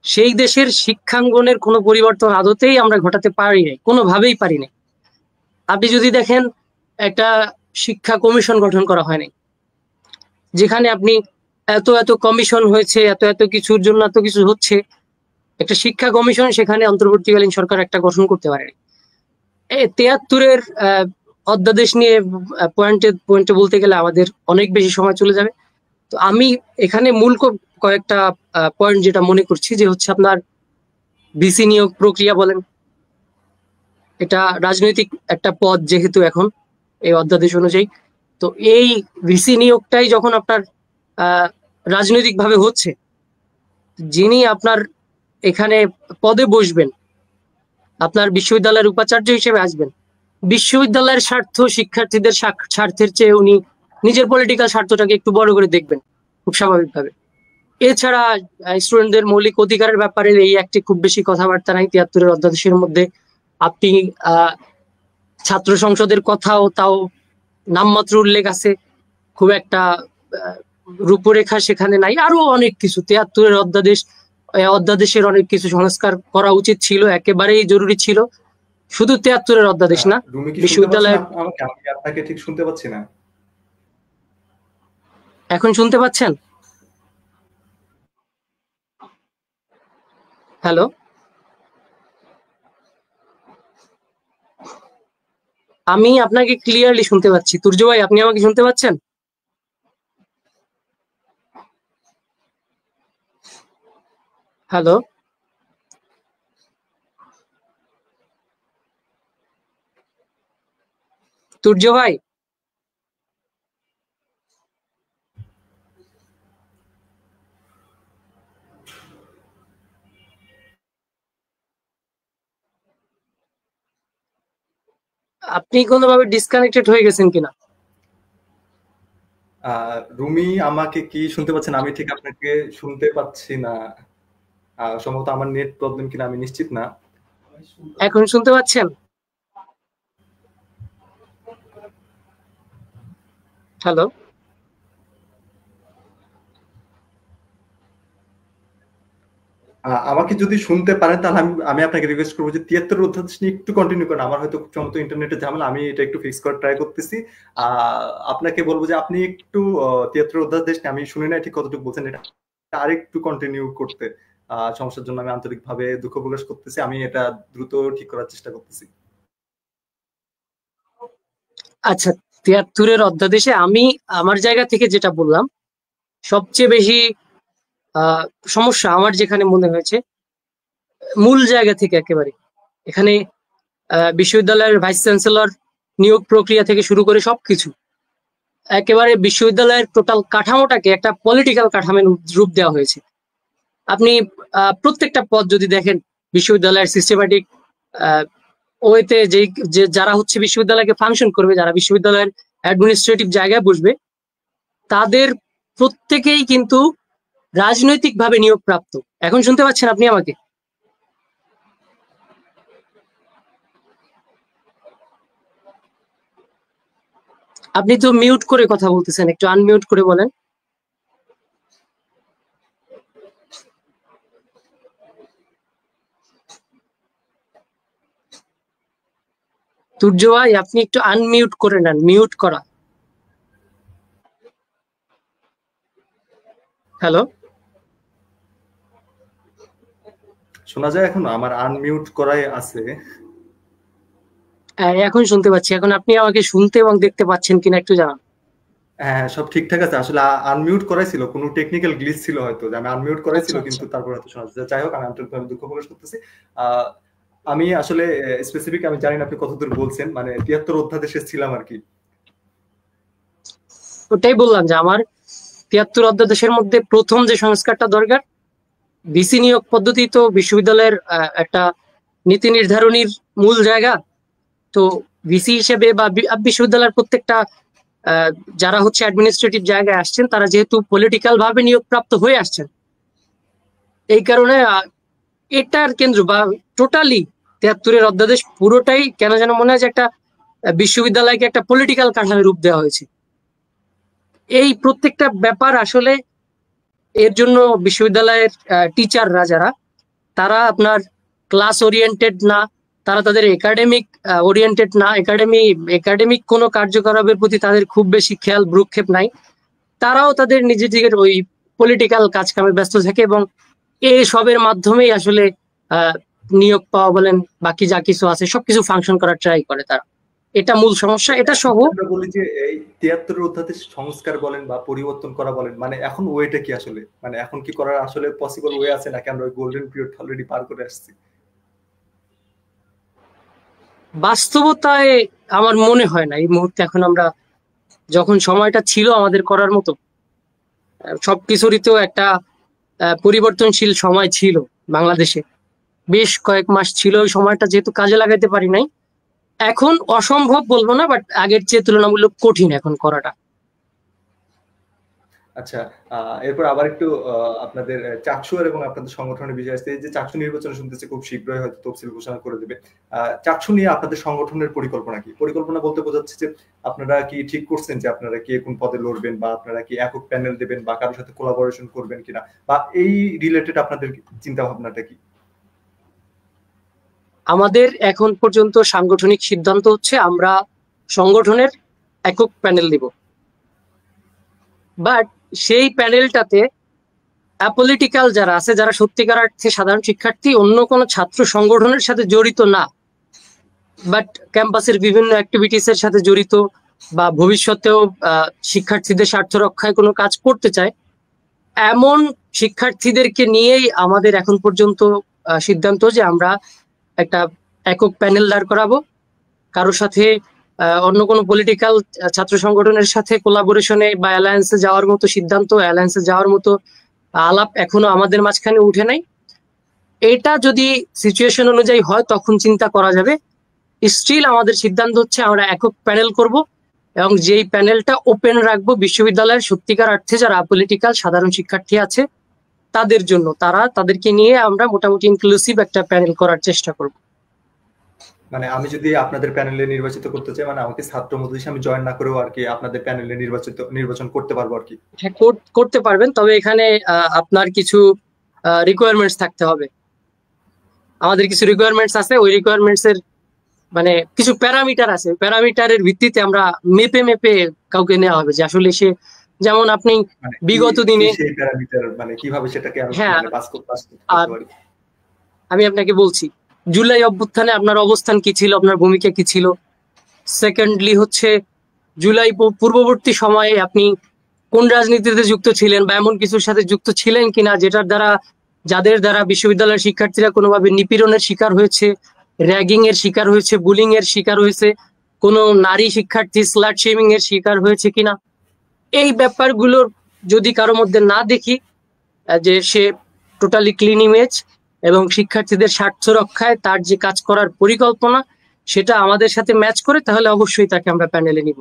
সেই দেশের শিক্ষাঙ্গনের কোনো পরিবর্তন আদতেই আমরা ঘটাতে পারি নাই, কোনোভাবেই পারি নাই। আপনি যদি দেখেন, একটা শিক্ষা কমিশন গঠন করা হয় নাই, যেখানে আপনি এত এত কমিশন হয়েছে, এত এত কিছুর জন্য এত কিছু হচ্ছে, একটা শিক্ষা কমিশন সেখানে অন্তর্বর্তীকালীন সরকার একটা গঠন করতে পারে। ৭৩-এর অধ্যাদেশ নিয়ে পয়েন্টে পয়েন্টে বলতে গেলে আমাদের অনেক বেশি সময় চলে যাবে। তো আমি এখানে মূল কয়েকটা পয়েন্ট যেটা মনে করছি যে হচ্ছে আপনার ভিসি নিয়োগ প্রক্রিয়া বলেন, এটা রাজনৈতিক একটা পদ যেহেতু এখন এই অধ্যাদেশ অনুযায়ী, তো এই ভিসি নিয়োগটাই যখন আপনার রাজনৈতিক ভাবে হচ্ছে, যিনি আপনার এখানে পদে বসবেন, আপনার বিশ্ববিদ্যালয়ের উপাচার্য হিসেবে আসবেন, বিশ্ববিদ্যালয়ের স্বার্থ শিক্ষার্থীদের স্বার্থের চেয়ে উনি নিজের পলিটিক্যাল স্বার্থটাকে একটু বড় করে দেখবেন, খুব স্বাভাবিকভাবে। এছাড়া স্টুডেন্টদের মৌলিক অধিকারের ব্যাপারে এই একটি খুব বেশি কথাবার্তা নাই ৭৩-এর অধ্যাদেশের মধ্যে। আপনি ছাত্র সংসদের কথাও তাও নামমাত্র উল্লেখ আছে, খুব একটা রূপরেখা সেখানে নাই। আরো অনেক কিছু ৭৩-এর অধ্যাদেশের অনেক কিছু সংস্কার করা উচিত ছিল, একেবারেই জরুরি ছিল। শুধু ৭৩-এর অধ্যাদেশ না, রুমি কি শুনতে পাচ্ছেন বিশ্ববিদ্যালয়ের। আমাকে? আমি আপনাকে ঠিক শুনতে পাচ্ছি না। এখন শুনতে পাচ্ছেন? হ্যালো, আমি আপনাকে ক্লিয়ারলি শুনতে পাচ্ছি। তুর্য ভাই, আপনি আমাকে শুনতে পাচ্ছেন? হ্যালো, তুর্য ভাই, আপনি কোনোভাবে ডিসকানেক্টেড হয়ে গেছেন কিনা? রুমি আমাকে কি শুনতে পাচ্ছেন? আমি ঠিক আপনাকে শুনতে পাচ্ছি না। সম্ভবত আমার নেট প্রবলেম কিনা আমি নিশ্চিত না। এখন শুনতে পাচ্ছেন? হ্যালো, আমাকে যদি শুনতে পারেন তাহলে আমি আমি আপনাকে রিকোয়েস্ট করবো যে ৭৩ অধ্যাদেশ নিয়ে একটু কন্টিনিউ করেন। আমার হয়তো খুব সম্ভবত ইন্টারনেটের ঝামেলা, আমি এটা একটু ফিক্স করার ট্রাই করতেছি। আপনাকে বলবো যে আপনি একটু ৭৩ অধ্যাদেশ নিয়ে, আমি শুনি না ঠিক কতটুকু বলছেন, এটা আরেকটু কন্টিনিউ করতে। সমস্যার জন্য আমি আন্তরিকভাবে দুঃখ প্রকাশ করতেছি। আমি এটা দ্রুত ঠিক করার চেষ্টা করতেছি। আচ্ছা, ৭৩-এর অধ্যাদেশে আমি আমার জায়গা থেকে যেটা বললাম, সবচেয়ে বেশি আহ, সমস্যা আমার যেখানে মনে হয়েছে, মূল জায়গা থেকে একেবারে এখানে বিশ্ববিদ্যালয়ের ভাইস চ্যান্সেলর নিয়োগ প্রক্রিয়া থেকে শুরু করে সবকিছু, একেবারে বিশ্ববিদ্যালয়ের টোটাল কাঠামোটাকে একটা পলিটিক্যাল কাঠামোর রূপ দেওয়া হয়েছে। আপনি প্রত্যেকটা পদ যদি দেখেন, বিশ্ববিদ্যালয়ের সিস্টেম্যাটিক ওয়েতে যে যারা হচ্ছে বিশ্ববিদ্যালয়কে ফাংশন করবে, যারা বিশ্ববিদ্যালয়ের অ্যাডমিনিস্ট্রেটিভ জায়গায় বসবে, তাদের প্রত্যেকেই কিন্তু রাজনৈতিকভাবে নিয়োগপ্রাপ্ত। এখন শুনতে পাচ্ছেন আপনি আমাকে? আপনি তো মিউট করে কথা বলতেছেন, একটু আনমিউট করে বলেন। তুর্য ভাই আপনি একটু আনমিউট করে নেন, মিউট করা। হ্যালো, শোনা যায় এখন? আমার আনমিউট করাই আছে। এখন শুনতে পাচ্ছি। এখন আপনি আমাকে শুনতে এবং দেখতে পাচ্ছেন কিনা একটু জানান। হ্যাঁ, সব ঠিকঠাক আছে। আসলে আনমিউট করাই ছিল, কোনো টেকনিক্যাল গ্লিচ ছিল হয়তো, যে আমি আনমিউট করাই ছিল আচ্ছা আচ্ছা, কিন্তু তারপর হয়তো শোনা যাচ্ছে। যাই হোক, আমি আন্তরিকভাবে দুঃখ প্রকাশ করতেছি। আহ, আমি আসলে স্পেসিফিক আমি জানি না আপনি কতদূর বলছেন, মানে ৭৩ অধ্যাদেশে ছিলাম আর কি। ওটাই বললাম যে আমার ৭৩ অধ্যাদেশের মধ্যে প্রথম যে সংস্কারটা দরকার, ভিসি নিয়োগ পদ্ধতি তো বিশ্ববিদ্যালয়ের একটা নীতি নির্ধারণীর মূল জায়গা। তো ভিসি হিসেবে বা বিশ্ববিদ্যালয়ের প্রত্যেকটা আহ, যারা হচ্ছে অ্যাডমিনিস্ট্রেটিভ জায়গায় আসছেন, তারা যেহেতু পলিটিক্যাল ভাবে নিয়োগপ্রাপ্ত হয়ে আসছেন, এই কারণে এটার কেন্দ্র বা টোটালি ৭৩-এর অধ্যাদেশ পুরোটাই কেন যেন মনে হয় যে একটা বিশ্ববিদ্যালয়কে একটা পলিটিক্যাল কাঠামো রূপ দেওয়া হয়েছে। এই প্রত্যেকটা ব্যাপার আসলে এর জন্য বিশ্ববিদ্যালয়ের টিচাররা যারা, তারা আপনার ক্লাস ওরিয়েন্টেড না, তারা তাদের একাডেমিক ওরিয়েন্টেড না, একাডেমিক কোনো কার্যকলাপের প্রতি তাদের খুব বেশি খেয়াল ভ্রুক্ষেপ নাই। তারাও তাদের নিজেদের ওই পলিটিক্যাল কাজ কামে ব্যস্ত থাকে এবং এই সবের মাধ্যমেই আসলে আহ, নিয়োগ পাওয়া বলেন, বাকি যা কিছু আছে সবকিছু ফাংশন করার ট্রাই করে তারা। এটা মূল সমস্যা, এটা সহ। আমরা বলি যে এই ৭৩ অধ্যাদেশ সংস্কার বলেন বা পরিবর্তন করা বলেন, মানে এখন ওয়েটা কি আসলে, মানে এখন কি করার আসলে পসিবল ওয়ে আছে, নাকি আমরা ওই গোল্ডেন পিরিয়ড অলরেডি পার করে আসছি? বাস্তবতায় আমার মনে হয় না এই মুহূর্তে এখন আমরা, যখন সময়টা ছিল আমাদের করার মতো, সবকিছুরই তো একটা পরিবর্তনশীল সময় ছিল বাংলাদেশে। বেশ কয়েক মাস ছিল, ওই সময়টা যেহেতু কাজে লাগাইতে পারি নাই। এখন অসম্ভব বলবো না, বাট আগের চেয়ে তুলনামূলক কঠিন এখন করাটা। আচ্ছা, এরপর আবার একটু আপনাদের চাকসু এবং আপনাদের সংগঠনের বিষয় আসছে। এই যে চাকসু নির্বাচন শুনতেছে খুব শীঘ্রই হয়তো তফসিল ঘোষণা করে দেবে। চাকসু নিয়ে আপনাদের সংগঠনের পরিকল্পনা কি? পরিকল্পনা বলতে বোঝাচ্ছে যে আপনারা কি ঠিক করছেন যে আপনারা কে কোন পদে লড়বেন, বা আপনারা কি একক প্যানেল দেবেন, বা কারোর সাথে কোলাবোরেশন করবেন কিনা, বা এই রিলেটেড আপনাদের চিন্তা ভাবনাটা কি? আমাদের এখন পর্যন্ত সাংগঠনিক সিদ্ধান্ত হচ্ছে আমরা সংগঠনের একক প্যানেল দিব, বাট সেই প্যানেলটাতে অ্যাপলিটিক্যাল যারা আছে, যারা সত্যিকার অর্থে সাধারণ শিক্ষার্থী, অন্য কোনো ছাত্র সংগঠনের সাথে জড়িত না, বাট ক্যাম্পাসের বিভিন্ন অ্যাক্টিভিটিস এর সাথে জড়িত, বা ভবিষ্যতেও শিক্ষার্থীদের স্বার্থ রক্ষায় কোনো কাজ করতে চায়, এমন শিক্ষার্থীদেরকে নিয়েই আমাদের এখন পর্যন্ত সিদ্ধান্ত যে আমরা একটা একক প্যানেল দাঁড় করাবো। কারোর সাথে অন্য কোনো পলিটিক্যাল ছাত্র সংগঠনের সাথে কোলাবোরেশনে বা অ্যালায়েন্সে যাওয়ার মতো সিদ্ধান্ত, অ্যালায়েন্সে যাওয়ার মতো আলাপ এখনো আমাদের মাঝখানে উঠে নাই। এটা যদি সিচুয়েশন অনুযায়ী হয় তখন চিন্তা করা যাবে। স্টিল আমাদের সিদ্ধান্ত হচ্ছে আমরা একক প্যানেল করব, এবং যেই প্যানেলটা ওপেন রাখবো বিশ্ববিদ্যালয়ের সত্যিকার অর্থে যারা পলিটিক্যাল সাধারণ শিক্ষার্থী আছে তাদের জন্য। তাদেরকে নিয়ে আমরা মোটামুটি ইনক্লুসিভ একটা প্যানেল করার চেষ্টা করব। মানে আমি যদি আপনাদের প্যানেলে নির্বাচিত করতে চাই, মানে আমাকে ছাত্র মজলিসে আমি জয়েন না করেও আর কি আপনাদের প্যানেলে নির্বাচন করতে পারবো আর কি? হ্যাঁ, করতে পারবেন, তবে এখানে আপনার কিছু রিকোয়ারমেন্টস থাকতে হবে। আমাদের কিছু রিকোয়ারমেন্টস আছে, ওই রিকোয়ারমেন্টস এর মানে কিছু প্যারামিটার আছে, প্যারামিটারের ভিত্তিতে আমরা মেপে মেপে কাউকে নেওয়া হবে, যে আসলে সে, যেমন আপনি মানে বিগত কি দিনে। সেই প্যারামিটার, মানে কিভাবে সেটাকে আমি হ্যাঁ, মানে পাস করতে আর পারি? আমি আপনাকে বলছি, জুলাই অভ্যুত্থানে আপনার অবস্থান কি ছিল, আপনার ভূমিকা কি ছিল। সেকেন্ডলি হচ্ছে জুলাই পূর্ববর্তী সময়ে আপনি কোন রাজনীতিতে যুক্ত ছিলেন, বা এমন কিছুর সাথে যুক্ত ছিলেন কিনা যাদের দ্বারা বিশ্ববিদ্যালয়ের শিক্ষার্থীরা কোনোভাবে নিপীড়নের শিকার হয়েছে, র্যাগিং এর শিকার হয়েছে, বুলিং এর শিকার হয়েছে, কোনো নারী শিক্ষার্থী স্লাট শেমিং এর শিকার হয়েছে কিনা। এই ব্যাপারগুলোর যদি কারো মধ্যে না দেখি যে সে টোটালি ক্লিন ইমেজ এবং শিক্ষার্থীদের স্বার্থ রক্ষায় তার যে কাজ করার পরিকল্পনা সেটা আমাদের সাথে ম্যাচ করে, তাহলে অবশ্যই তাকে আমরা প্যানেলে নিব।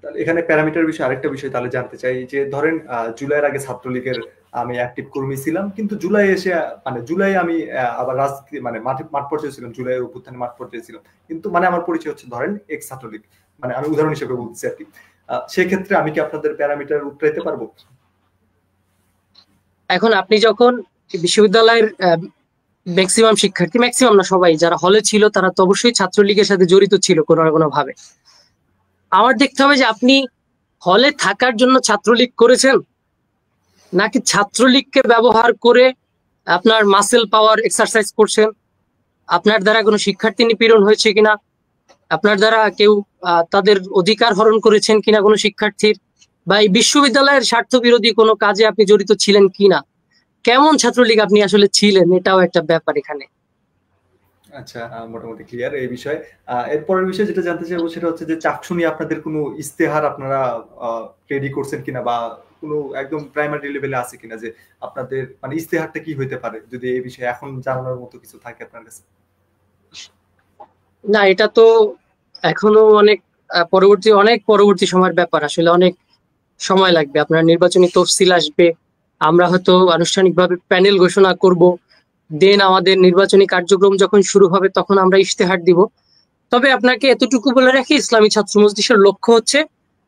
এখানে প্যারামিটার বিষয়ে আরেকটা বিষয় তাহলে জানতে চাই, যে ধরেন জুলাইয়ের আগে ছাত্রলীগের আমি অ্যাক্টিভ কর্মী ছিলাম, কিন্তু জুলাই এসে মানে জুলাই আমি আবার রাজনীতি মানে মাঠ পর্যায়ে ছিলাম, জুলাইয়ের অভ্যুত্থানে মাঠ পর্যায়ে ছিলাম, কিন্তু মানে আমার পরিচয় হচ্ছে ধরেন এক্স ছাত্রলীগ, মানে আমি উদাহরণ হিসেবে বলছি আর কি। সেক্ষেত্রে আমি কি আপনাদের প্যারামিটার উতরাইতে পারবো? এখন আপনি যখন বিশ্ববিদ্যালয়ের ম্যাক্সিমাম শিক্ষার্থী, ম্যাক্সিমাম না সবাই যারা হলে ছিল তারা তো অবশ্যই ছাত্রলীগের সাথে জড়িত ছিল কোনো না কোনো ভাবে। আমার দেখতে হবে যে আপনি হলে থাকার জন্য ছাত্রলীগ করেছেন, নাকি ছাত্রলীগকে ব্যবহার করে আপনার মাসেল পাওয়ার এক্সারসাইজ করছেন, আপনার দ্বারা কোনো শিক্ষার্থী নিপীড়ন হয়েছে কিনা, আপনার দ্বারা কেউ তাদের অধিকার হরণ করেছেন কিনা কোনো শিক্ষার্থীর, বা এই বিশ্ববিদ্যালয়ের স্বার্থ বিরোধী কোনো কাজে আপনি জড়িত ছিলেন কিনা, কেমন ছাত্রলীগ আপনি আসলে ছিলেন, এটাও একটা ব্যাপার এখানে। আচ্ছা, মোটামুটি ক্লিয়ার এই বিষয়ে। এরপরের বিষয় যেটা জানতে চাইবো সেটা হচ্ছে যে চাকসু নিয়ে আপনাদের কোনো ইস্তেহার আপনারা রেডি করছেন কিনা, বা কোনো একদম প্রাইমারি লেভেলে আছে কিনা, যে আপনাদের মানে ইস্তেহারটা কি হইতে পারে, যদি এই বিষয়ে এখন জানানোর মতো কিছু থাকে আপনার কাছে। না, এটা তো এখনো অনেক অনেক পরবর্তী সময়ের ব্যাপার, আসলে অনেক সময় লাগবে। আপনার নির্বাচনী তফসিল আসবে, আমরা হয়তো আনুষ্ঠানিকভাবে প্যানেল ঘোষণা করব, দেন আমাদের নির্বাচনী কার্যক্রম যখন শুরু হবে তখন আমরা ইশতেহার দিব। তবে আপনাকে এতটুকু বলে রাখি, ইসলামী ছাত্র মজলিসের লক্ষ্য হচ্ছে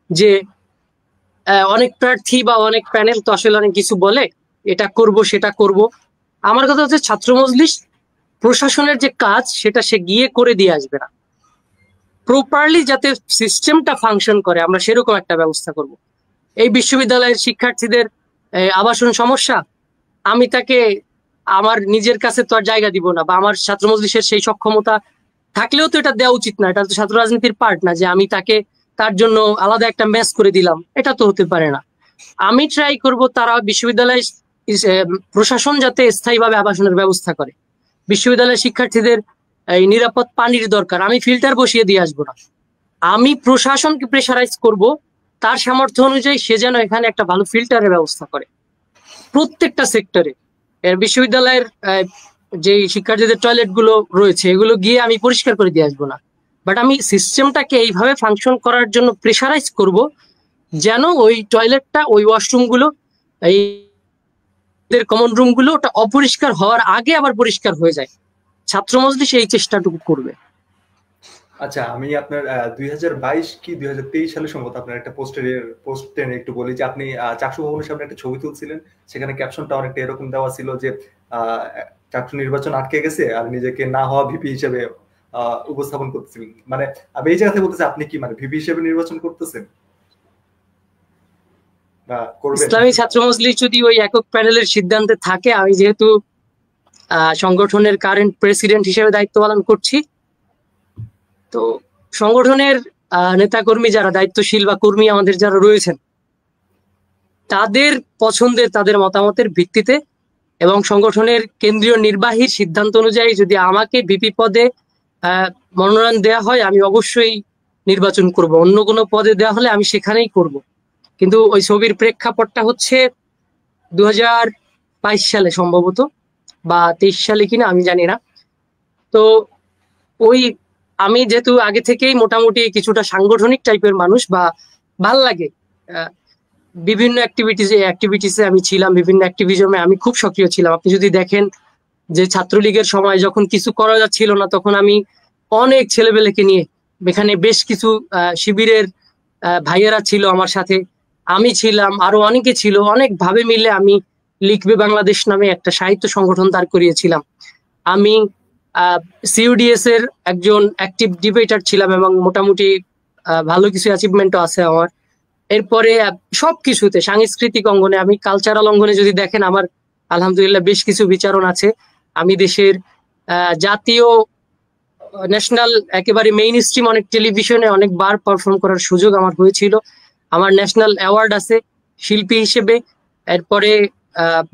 যে অনেক প্রার্থী বা অনেক প্যানেল তো আসলে অনেক কিছু বলে, এটা করব সেটা করব। আমার কথা হচ্ছে ছাত্র মজলিস প্রশাসনের যে কাজ সেটা সে গিয়ে করে দিয়ে আসবে না, প্রপারলি যাতে সিস্টেমটা ফাংশন করে আমরা সেরকম একটা ব্যবস্থা করব। এই বিশ্ববিদ্যালয়ের শিক্ষার্থীদের আবাসন সমস্যা, আমি তাকে আমার নিজের কাছে তো আর জায়গা দিব না, বা আমার ছাত্র মজলিসের সেই সক্ষমতা থাকলেও তো এটা দেওয়া উচিত না, এটা তো ছাত্র রাজনীতির পার্ট না যে আমি তাকে তার জন্য আলাদা একটা ম্যাচ করে দিলাম, এটা তো হতে পারে না। আমি ট্রাই করব তারা বিশ্ববিদ্যালয় প্রশাসন যাতে স্থায়ীভাবে আবাসনের ব্যবস্থা করে। বিশ্ববিদ্যালয়ের শিক্ষার্থীদের এই নিরাপদ পানির দরকার, আমি ফিল্টার বসিয়ে দিয়ে আসবো না, আমি প্রশাসনকে প্রেশারাইজ করব তার সামর্থ্য অনুযায়ী সে যেন এখানে একটা ভালো ফিল্টারের ব্যবস্থা করে প্রত্যেকটা সেক্টরে। বিশ্ববিদ্যালয়ের যে শিক্ষার্থীদের টয়লেট গুলো রয়েছে এগুলো গিয়ে আমি পরিষ্কার করে দিয়ে আসবো না, বাট আমি সিস্টেমটাকে এইভাবে ফাংশন করার জন্য প্রেশারাইজ করব যেন ওই টয়লেটটা, ওই ওয়াশরুম গুলো, এই কমন রুম গুলো ওটা অপরিষ্কার হওয়ার আগে আবার পরিষ্কার হয়ে যায়। ছাত্র মজলিস এই চেষ্টাটুকু করবে। আচ্ছা, আমি আপনার 2022 কি 2023 সালে সম্ভবত আপনার একটা পোস্টে একটু বলি যে আপনি চাকসু ভবনের সামনে একটা ছবি তুলছিলেন, সেখানে ক্যাপশনটা অনেকটা এরকম দেওয়া ছিল যে চাকসু নির্বাচন আটকে গেছে আর নিজেকে না হওয়া ভিপি হিসেবে উপস্থাপন করতেছিলেন। মানে আমি এই জায়গাতে বলতেছি, আপনি কি মানে ভিপি হিসেবে নির্বাচন করতেছেন বা করবেন? ইসলামী ছাত্র মজলিস যদি ওই একক প্যানেলের সিদ্ধান্তে থাকে, আমি যেহেতু সংগঠনের কারেন্ট প্রেসিডেন্ট হিসেবে দায়িত্ব পালন করছি, তো সংগঠনের নেতাকর্মী যারা দায়িত্বশীল বা কর্মী আমাদের যারা রয়েছেন তাদের পছন্দের, তাদের মতামতের ভিত্তিতে এবং সংগঠনের কেন্দ্রীয় নির্বাহীর সিদ্ধান্ত অনুযায়ী যদি আমাকে ভিপি পদে মনোনয়ন দেওয়া হয়, আমি অবশ্যই নির্বাচন করব। অন্য কোনো পদে দেওয়া হলে আমি সেখানেই করব। কিন্তু ওই ছবির প্রেক্ষাপটটা হচ্ছে 2022 সালে সম্ভবত, বা 23 সালে কিনা আমি জানি না। তো ওই আমি যেহেতু আগে থেকেই মোটামুটি কিছুটা সাংগঠনিক টাইপের মানুষ, বা ভাল লাগে বিভিন্ন অ্যাক্টিভিটিসে আমি ছিলাম, বিভিন্ন অ্যাক্টিভিজমে আমি খুব সক্রিয় ছিলাম। আপনি যদি দেখেন যে ছাত্রলীগের সময় যখন কিছু করা যাচ্ছিল না তখন আমি অনেক ছেলেবেলেকে নিয়ে, এখানে বেশ কিছু শিবিরের ভাইয়েরা ছিল আমার সাথে, আমি ছিলাম, আরো অনেকে ছিল, অনেক ভাবে মিলে আমি লিখবে বাংলাদেশ নামে একটা সাহিত্য সংগঠন দাঁড় করিয়েছিলাম। আমি সিইউডিএস এর একজন অ্যাক্টিভ ডিবেটার ছিলাম এবং মোটামুটি ভালো কিছু অ্যাচিভমেন্টও আছে আমার। এরপরে সবকিছুতে সাংস্কৃতিক অঙ্গনে, আমি কালচারাল অঙ্গনে যদি দেখেন আমার আলহামদুলিল্লাহ বেশ কিছু বিচারণ আছে। আমি দেশের জাতীয়, ন্যাশনাল, একেবারে মেইন স্ট্রিম অনেক টেলিভিশনে অনেকবার পারফর্ম করার সুযোগ আমার হয়েছিল। আমার ন্যাশনাল অ্যাওয়ার্ড আছে শিল্পী হিসেবে। এরপরে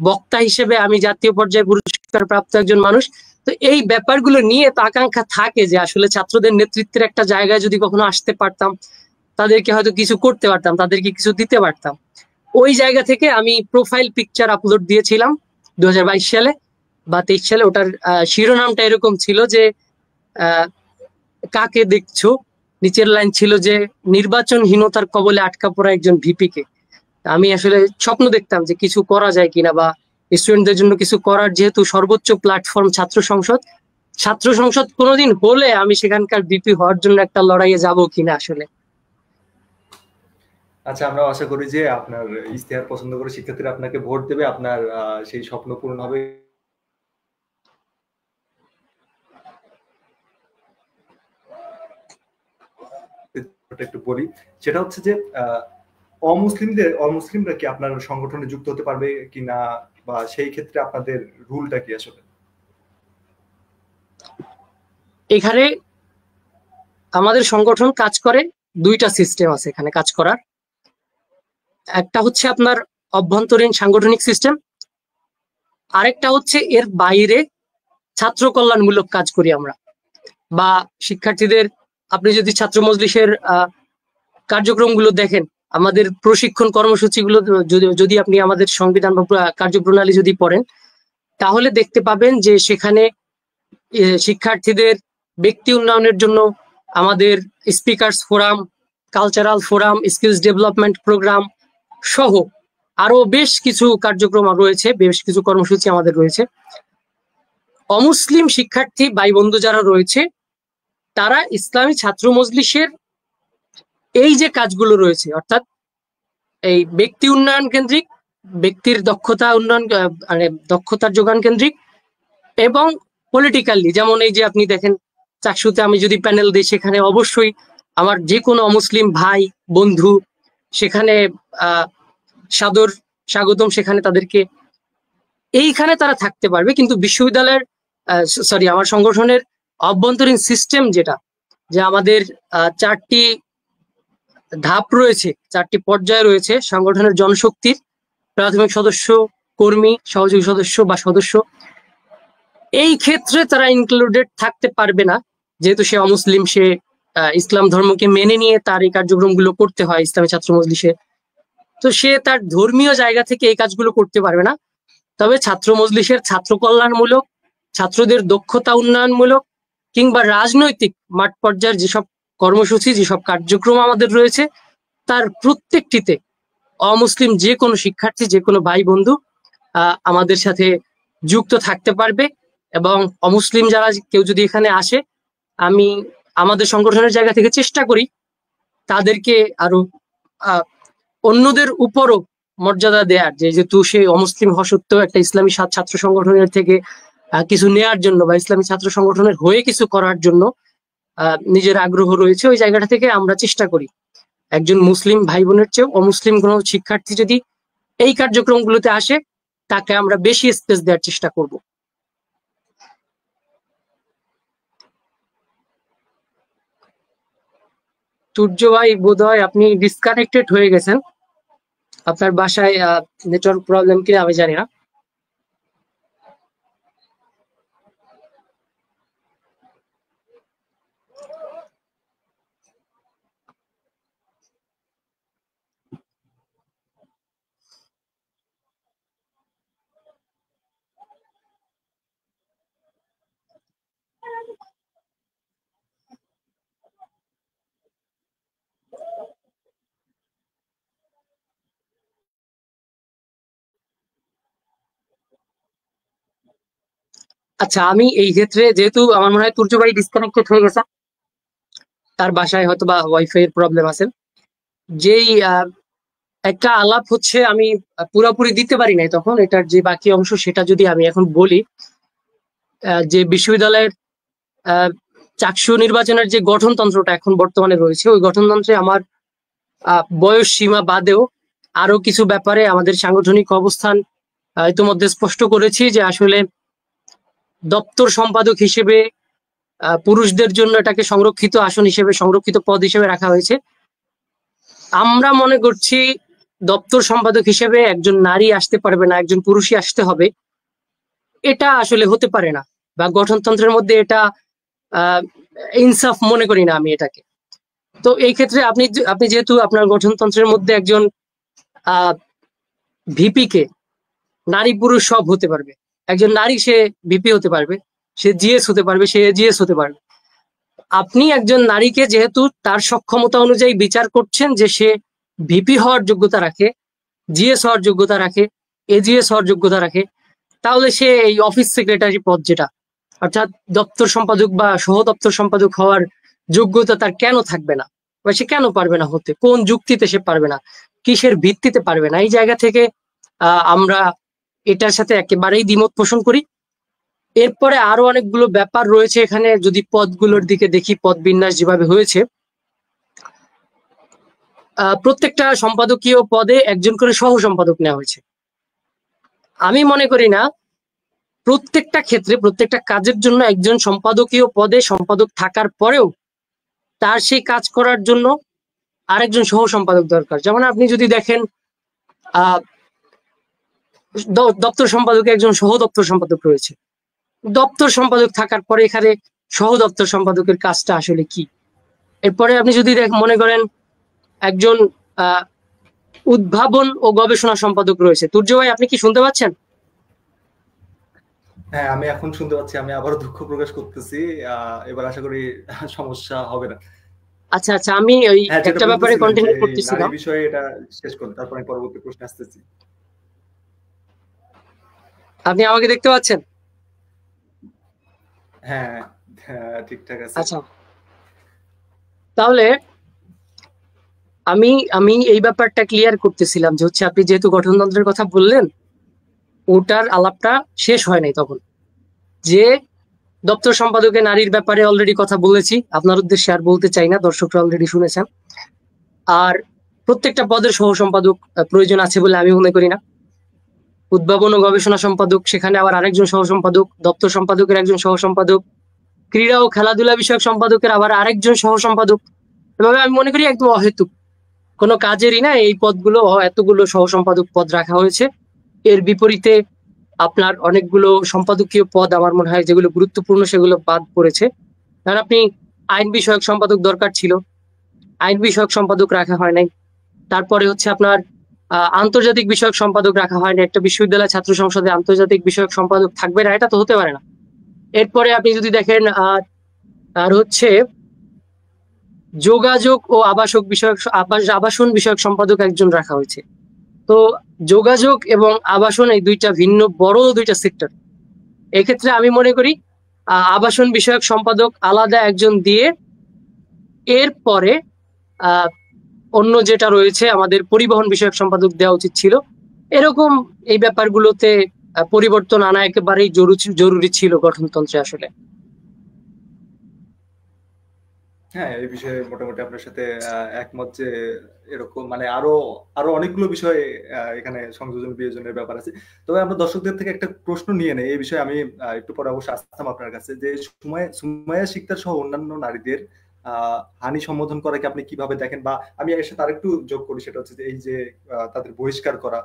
বক্তা হিসেবে আমি জাতীয় পর্যায়ে পুরস্কার প্রাপ্ত একজন মানুষ। তো এই ব্যাপারগুলো নিয়ে তো আকাঙ্ক্ষা থাকে যে আসলে ছাত্রদের নেতৃত্বের একটা জায়গায় যদি কখনো আসতে পারতাম, তাদেরকে হয়তো কিছু করতে পারতাম, তাদেরকে কিছু দিতে পারতাম। ওই জায়গা থেকে আমি প্রোফাইল পিকচার আপলোড দিয়েছিলাম 2022 সালে বা 23 সালে। ওটার শিরোনামটা এরকম ছিল যে কাকে দেখছো, নিচের লাইন ছিল যে নির্বাচনহীনতার কবলে আটকা পড়া একজন ভিপিকে। আমি আসলে স্বপ্ন দেখতাম যে কিছু করা যায় কিনা, বা স্টুডেন্টদের জন্য কিছু করার, যেহেতু সর্বোচ্চ প্ল্যাটফর্ম ছাত্র সংসদ, ছাত্র সংসদ কোনোদিন হলে আমি সেখানকার ভিপি হওয়ার জন্য একটা লড়াইয়ে যাব কিনা আসলে। আচ্ছা, আমরা আশা করি যে আপনার ইশতেহার পছন্দ করে শিক্ষার্থীরা আপনাকে ভোট দেবে, আপনার সেই স্বপ্ন পূরণ হবে। একটু বলি, সেটা হচ্ছে যে অমুসলিমরা কি আপনার সংগঠনে যুক্ত হতে পারবে কিনা, বা সেই ক্ষেত্রে আপনাদের রুলটা কি আসলে? এখানে আমাদের সংগঠন কাজ করে, দুইটা সিস্টেম আছে এখানে কাজ করার। একটা হচ্ছে আপনার অভ্যন্তরীণ সাংগঠনিক সিস্টেম, আরেকটা হচ্ছে এর বাইরে ছাত্র কল্যাণমূলক কাজ করি আমরা। বা শিক্ষার্থীদের, আপনি যদি ছাত্র মজলিসের কার্যক্রমগুলো দেখেন, আমাদের প্রশিক্ষণ কর্মসূচিগুলো যদি আপনি আমাদের সংবিধান বা কার্যপ্রণালী যদি পড়েন, তাহলে দেখতে পাবেন যে সেখানে শিক্ষার্থীদের ব্যক্তি উন্নয়নের জন্য আমাদের speakers forum, cultural forum, skills development programme সহ আরো বেশ কিছু কার্যক্রম রয়েছে, বেশ কিছু কর্মসূচি আমাদের রয়েছে। অমুসলিম শিক্ষার্থী ভাই বন্ধু যারা রয়েছে, তারা ইসলামী ছাত্র মজলিসের এই যে কাজগুলো রয়েছে, অর্থাৎ এই ব্যক্তি উন্নয়ন কেন্দ্রিক, ব্যক্তির দক্ষতা উন্নয়ন, মানে দক্ষতার যোগান কেন্দ্রিক, এবং পলিটিক্যালি, যেমন এই যে আপনি দেখেন চাকসুতে আমি যদি প্যানেল দিই, সেখানে অবশ্যই আমার যে কোনো অমুসলিম ভাই বন্ধু সেখানে সাদর স্বাগতম, সেখানে তাদেরকে এইখানে তারা থাকতে পারবে। কিন্তু বিশ্ববিদ্যালয়ের আমার সংগঠনের অভ্যন্তরীণ সিস্টেম যেটা, যে আমাদের 4টি ধাপ রয়েছে, 4টি পর্যায়ে রয়েছে সংগঠনের জনশক্তির: প্রাথমিক সদস্য, কর্মী, সহযোগী সদস্য বা সদস্য। এই ক্ষেত্রে তারা ইনক্লুডেড থাকতে পারবে না, যেহেতু সে অমুসলিম, সে ইসলাম ধর্মকে মেনে নিয়ে তার এই কার্যক্রমগুলো করতে হয় ইসলামী ছাত্র মজলিসে, তো সে তার ধর্মীয় জায়গা থেকে এই কাজগুলো করতে পারবে না। তবে ছাত্র মজলিসের ছাত্র কল্যাণমূলক, ছাত্রদের দক্ষতা উন্নয়নমূলক কিংবা রাজনৈতিক মাঠ পর্যায়ের যেসব কর্মসূচি, যেসব কার্যক্রম আমাদের রয়েছে, তার প্রত্যেকটিতে অমুসলিম যে কোনো শিক্ষার্থী, যে কোনো ভাই বন্ধু আমাদের সাথে যুক্ত থাকতে পারবে। এবং অমুসলিম যারা কেউ যদি এখানে আসে, আমি আমাদের সংগঠনের জায়গা থেকে চেষ্টা করি তাদেরকে আরো অন্যদের উপরও মর্যাদা দেওয়ার, যেহেতু সে অমুসলিম হওয়া সত্ত্বেও একটা ইসলামী ছাত্র সংগঠনের থেকে কিছু নেয়ার জন্য বা ইসলামী ছাত্র সংগঠনের হয়ে কিছু করার জন্য নিজের আগ্রহ রয়েছে। ওই জায়গাটা থেকে আমরা চেষ্টা করি একজন মুসলিম ভাই বোনের চেয়েও অমুসলিম কোনো শিক্ষার্থী যদি এই কার্যক্রমগুলোতে আসে, তাকে আমরা বেশি স্পেস দেওয়ার চেষ্টা করব। সূর্য ভাই, বোধহয় আপনি ডিসকানেক্টেড হয়ে গেছেন। আপনার বাসায় নেটওয়ার্ক প্রবলেম কিনা আমি জানি না। আচ্ছা, আমি এই ক্ষেত্রে, যেহেতু আমার মনে হয় সূর্য ভাই ডিসকানেক্টেড হয়ে গেছে, তার বাসায় হয়তো বা ওয়াইফাই এর প্রবলেম আছে। যেই একটা আলাপ হচ্ছে, আমি পুরোপুরি দিতে পারি নাই তখন, এটার যে বাকি অংশ সেটা যদি আমি এখন বলি, যে বিশ্ববিদ্যালয়ের চাকসু নির্বাচনের যে গঠনতন্ত্রটা এখন বর্তমানে রয়েছে, ওই গঠনতন্ত্রে আমার বয়স সীমা বাদেও আরো কিছু ব্যাপারে আমাদের সাংগঠনিক অবস্থান ইতিমধ্যে স্পষ্ট করেছি, যে আসলে দপ্তর সম্পাদক হিসেবে পুরুষদের জন্য এটাকে সংরক্ষিত আসন হিসেবে, সংরক্ষিত পদ হিসেবে রাখা হয়েছে। আমরা মনে করছি দপ্তর সম্পাদক হিসেবে একজন নারী আসতে পারবে না, একজন পুরুষই আসতে হবে। এটা আসলে হতে পারে না, বা গঠনতন্ত্রের মধ্যে এটা ইনসাফ মনে করি না আমি এটাকে। তো এই ক্ষেত্রে আপনি যেহেতু আপনার গঠনতন্ত্রের মধ্যে একজন ভিপি কে নারী পুরুষ সব হতে পারবে, একজন নারী সে ভিপি হতে পারবে, সে জিএস হতে পারবে, সে এজিএস হতে পারবে। আপনি একজন নারীকে যেহেতু তার সক্ষমতা অনুযায়ী বিচার করছেন যে সে ভিপি হওয়ার যোগ্যতা রাখে, জিএস হওয়ার যোগ্যতা রাখে, এজিএস হওয়ার যোগ্যতা রাখে, তাহলে সে এই অফিস সেক্রেটারি পদ যেটা, অর্থাৎ দপ্তর সম্পাদক বা সহ দপ্তর সম্পাদক হওয়ার যোগ্যতা তার কেন থাকবে না, বা সে কেন পারবে না হতে, কোন যুক্তিতে সে পারবে না, কিসের ভিত্তিতে পারবে না? এই জায়গা থেকে আমরা এটার সাথে একেবারেই দ্বিমত পোষণ করি। এরপরে আরো অনেকগুলো ব্যাপার রয়েছে এখানে, যদি পদগুলোর দিকে দেখি, পদ বিন্যাস যেভাবে হয়েছে, প্রত্যেকটা সম্পাদকীয় পদে একজন করে সহ সম্পাদক নেওয়া হয়েছে। আমি মনে করি না প্রত্যেকটা ক্ষেত্রে প্রত্যেকটা কাজের জন্য একজন সম্পাদকীয় পদে সম্পাদক থাকার পরেও তার সেই কাজ করার জন্য আরেকজন সহ সম্পাদক দরকার। যেমন আপনি যদি দেখেন দপ্তর সম্পাদকে একজন সহ দপ্তর সম্পাদক রয়েছে, দপ্তর সম্পাদক থাকার পরে এখানে সহ দপ্তর সম্পাদকের কাজটা আসলে কি। এরপরে আপনি যদি মনে করেন একজন উদ্ভাবন ও গবেষণা সম্পাদক রয়েছে। তুর্য ভাই, আপনি কি শুনতে পাচ্ছেন? হ্যাঁ, আমি এখন শুনতে পাচ্ছি। আমি আবারও দুঃখ প্রকাশ করতেছি, এবার আশা করি সমস্যা হবে না। আচ্ছা আচ্ছা, আমি ওই একটা ব্যাপারে কন্টিনিউ করতেছিলাম। এই বিষয়ে এটা শেষ করুন, তারপর আমি পরবর্তী প্রশ্ন আসতেছি। আপনি আমাকে দেখতে পাচ্ছেন? হ্যাঁ, ঠিকঠাক আছে। আচ্ছা, তাহলে আমি এই ব্যাপারটা ক্লিয়ার করতেছিলাম যে হচ্ছে আপনি যেহেতু গঠনতন্ত্রের কথা বললেন, ওটার আলাপটা শেষ হয় নাই তখন। যে দপ্তর সম্পাদকে নারীর ব্যাপারে অলরেডি কথা বলেছি, আপনার উদ্দেশ্যে আর বলতে চাই না, দর্শকরা অলরেডি শুনেছেন। আর প্রত্যেকটা পদের সহ সম্পাদক প্রয়োজন আছে বলে আমি মনে করি না। উদ্ভাবন ও গবেষণা সম্পাদক, সেখানে আবার আরেকজন সহ সম্পাদক, দপ্তর সম্পাদকের একজন সহ সম্পাদক, ক্রীড়া ও খেলাধুলা বিষয়ক সম্পাদকের আবার আরেকজন সহ সম্পাদক। এভাবে আমি মনে করি একদম অহেতুক, কোনো কাজেরই না এই পদগুলো, এতগুলো সহ সম্পাদক পদ রাখা হয়েছে। এর বিপরীতে আপনার অনেকগুলো সম্পাদকীয় পদ আমার মনে হয় যেগুলো গুরুত্বপূর্ণ সেগুলো বাদ পড়েছে। কারণ আপনি আইন বিষয়ক সম্পাদক দরকার ছিল, আইন বিষয়ক সম্পাদক রাখা হয় নাই। তারপরে হচ্ছে আপনার আন্তর্জাতিক বিষয়ক সম্পাদক রাখা হয় না। একটা বিশ্ববিদ্যালয় ছাত্র সংসদে আন্তর্জাতিক বিষয়ক সম্পাদক থাকবে না, এটা তো হতে পারে না। এরপরে আপনি যদি দেখেন আর হচ্ছে যোগাযোগ ও আবাসক বিষয়ক আবাসন বিষয়ক সম্পাদক একজন রাখা হয়েছে। তো যোগাযোগ এবং আবাসন এই দুইটা ভিন্ন বড় দুইটা সেক্টর। এক্ষেত্রে আমি মনে করি আবাসন বিষয়ক সম্পাদক আলাদা একজন দিয়ে এরপরে অন্য যেটা রয়েছে আমাদের পরিবহন বিষয়ক সম্পাদক দেওয়া উচিত ছিল। এরকম এই ব্যাপারগুলোতে পরিবর্তন আনা একেবারেই জরুরি ছিল গঠনতন্ত্রে আসলে। হ্যাঁ, এই বিষয়ে মোটামুটি আপনার সাথে একমত যে এরকম মানে আরো আরো অনেকগুলো বিষয় এখানে সংযোজন বিয়োজনের ব্যাপার আছে। তবে আমরা দর্শকদের থেকে একটা প্রশ্ন নিয়ে নেই এই বিষয়ে। আমি একটু পরে অবশ্যই আসতাম আপনার কাছে, যে সুমাইয়া শিকদার সহ অন্যান্য নারীদের হানি সম্বোধন করাকে আপনি কিভাবে দেখেন, বা আমি এর সাথে আরেকটু যোগ করি, সেটা হচ্ছে যে এই যে তাদের বহিষ্কার করা,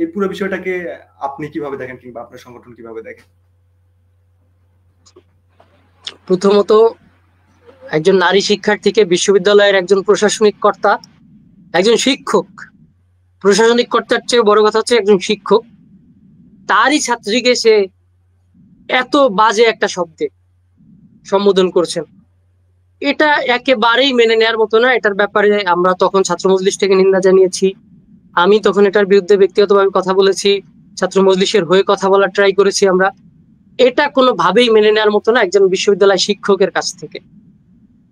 এই পুরো বিষয়টাকে আপনি কিভাবে দেখেন কিংবা আপনার সংগঠন কিভাবে দেখেন? প্রথমত, একজন নারী শিক্ষার্থীকে বিশ্ববিদ্যালয়ের একজন প্রশাসনিক কর্তা, একজন শিক্ষক, প্রশাসনিক কর্তার চেয়ে বড় কথা হচ্ছে একজন শিক্ষক, তারই ছাত্রীকে সে এত বাজে একটা শব্দে সম্বোধন করছেন, এটা একেবারেই মেনে নেওয়ার মতো না। এটার ব্যাপারে আমরা তখন ছাত্র মজলিস থেকে নিন্দা জানিয়েছি। আমি তখন এটার বিরুদ্ধে ব্যক্তিগতভাবে কথা বলেছি, ছাত্র মজলিসের হয়ে কথা বলার ট্রাই করেছি আমরা। এটা কোনোভাবেই মেনে নেওয়ার মতো না একজন বিশ্ববিদ্যালয় শিক্ষকের কাছ থেকে।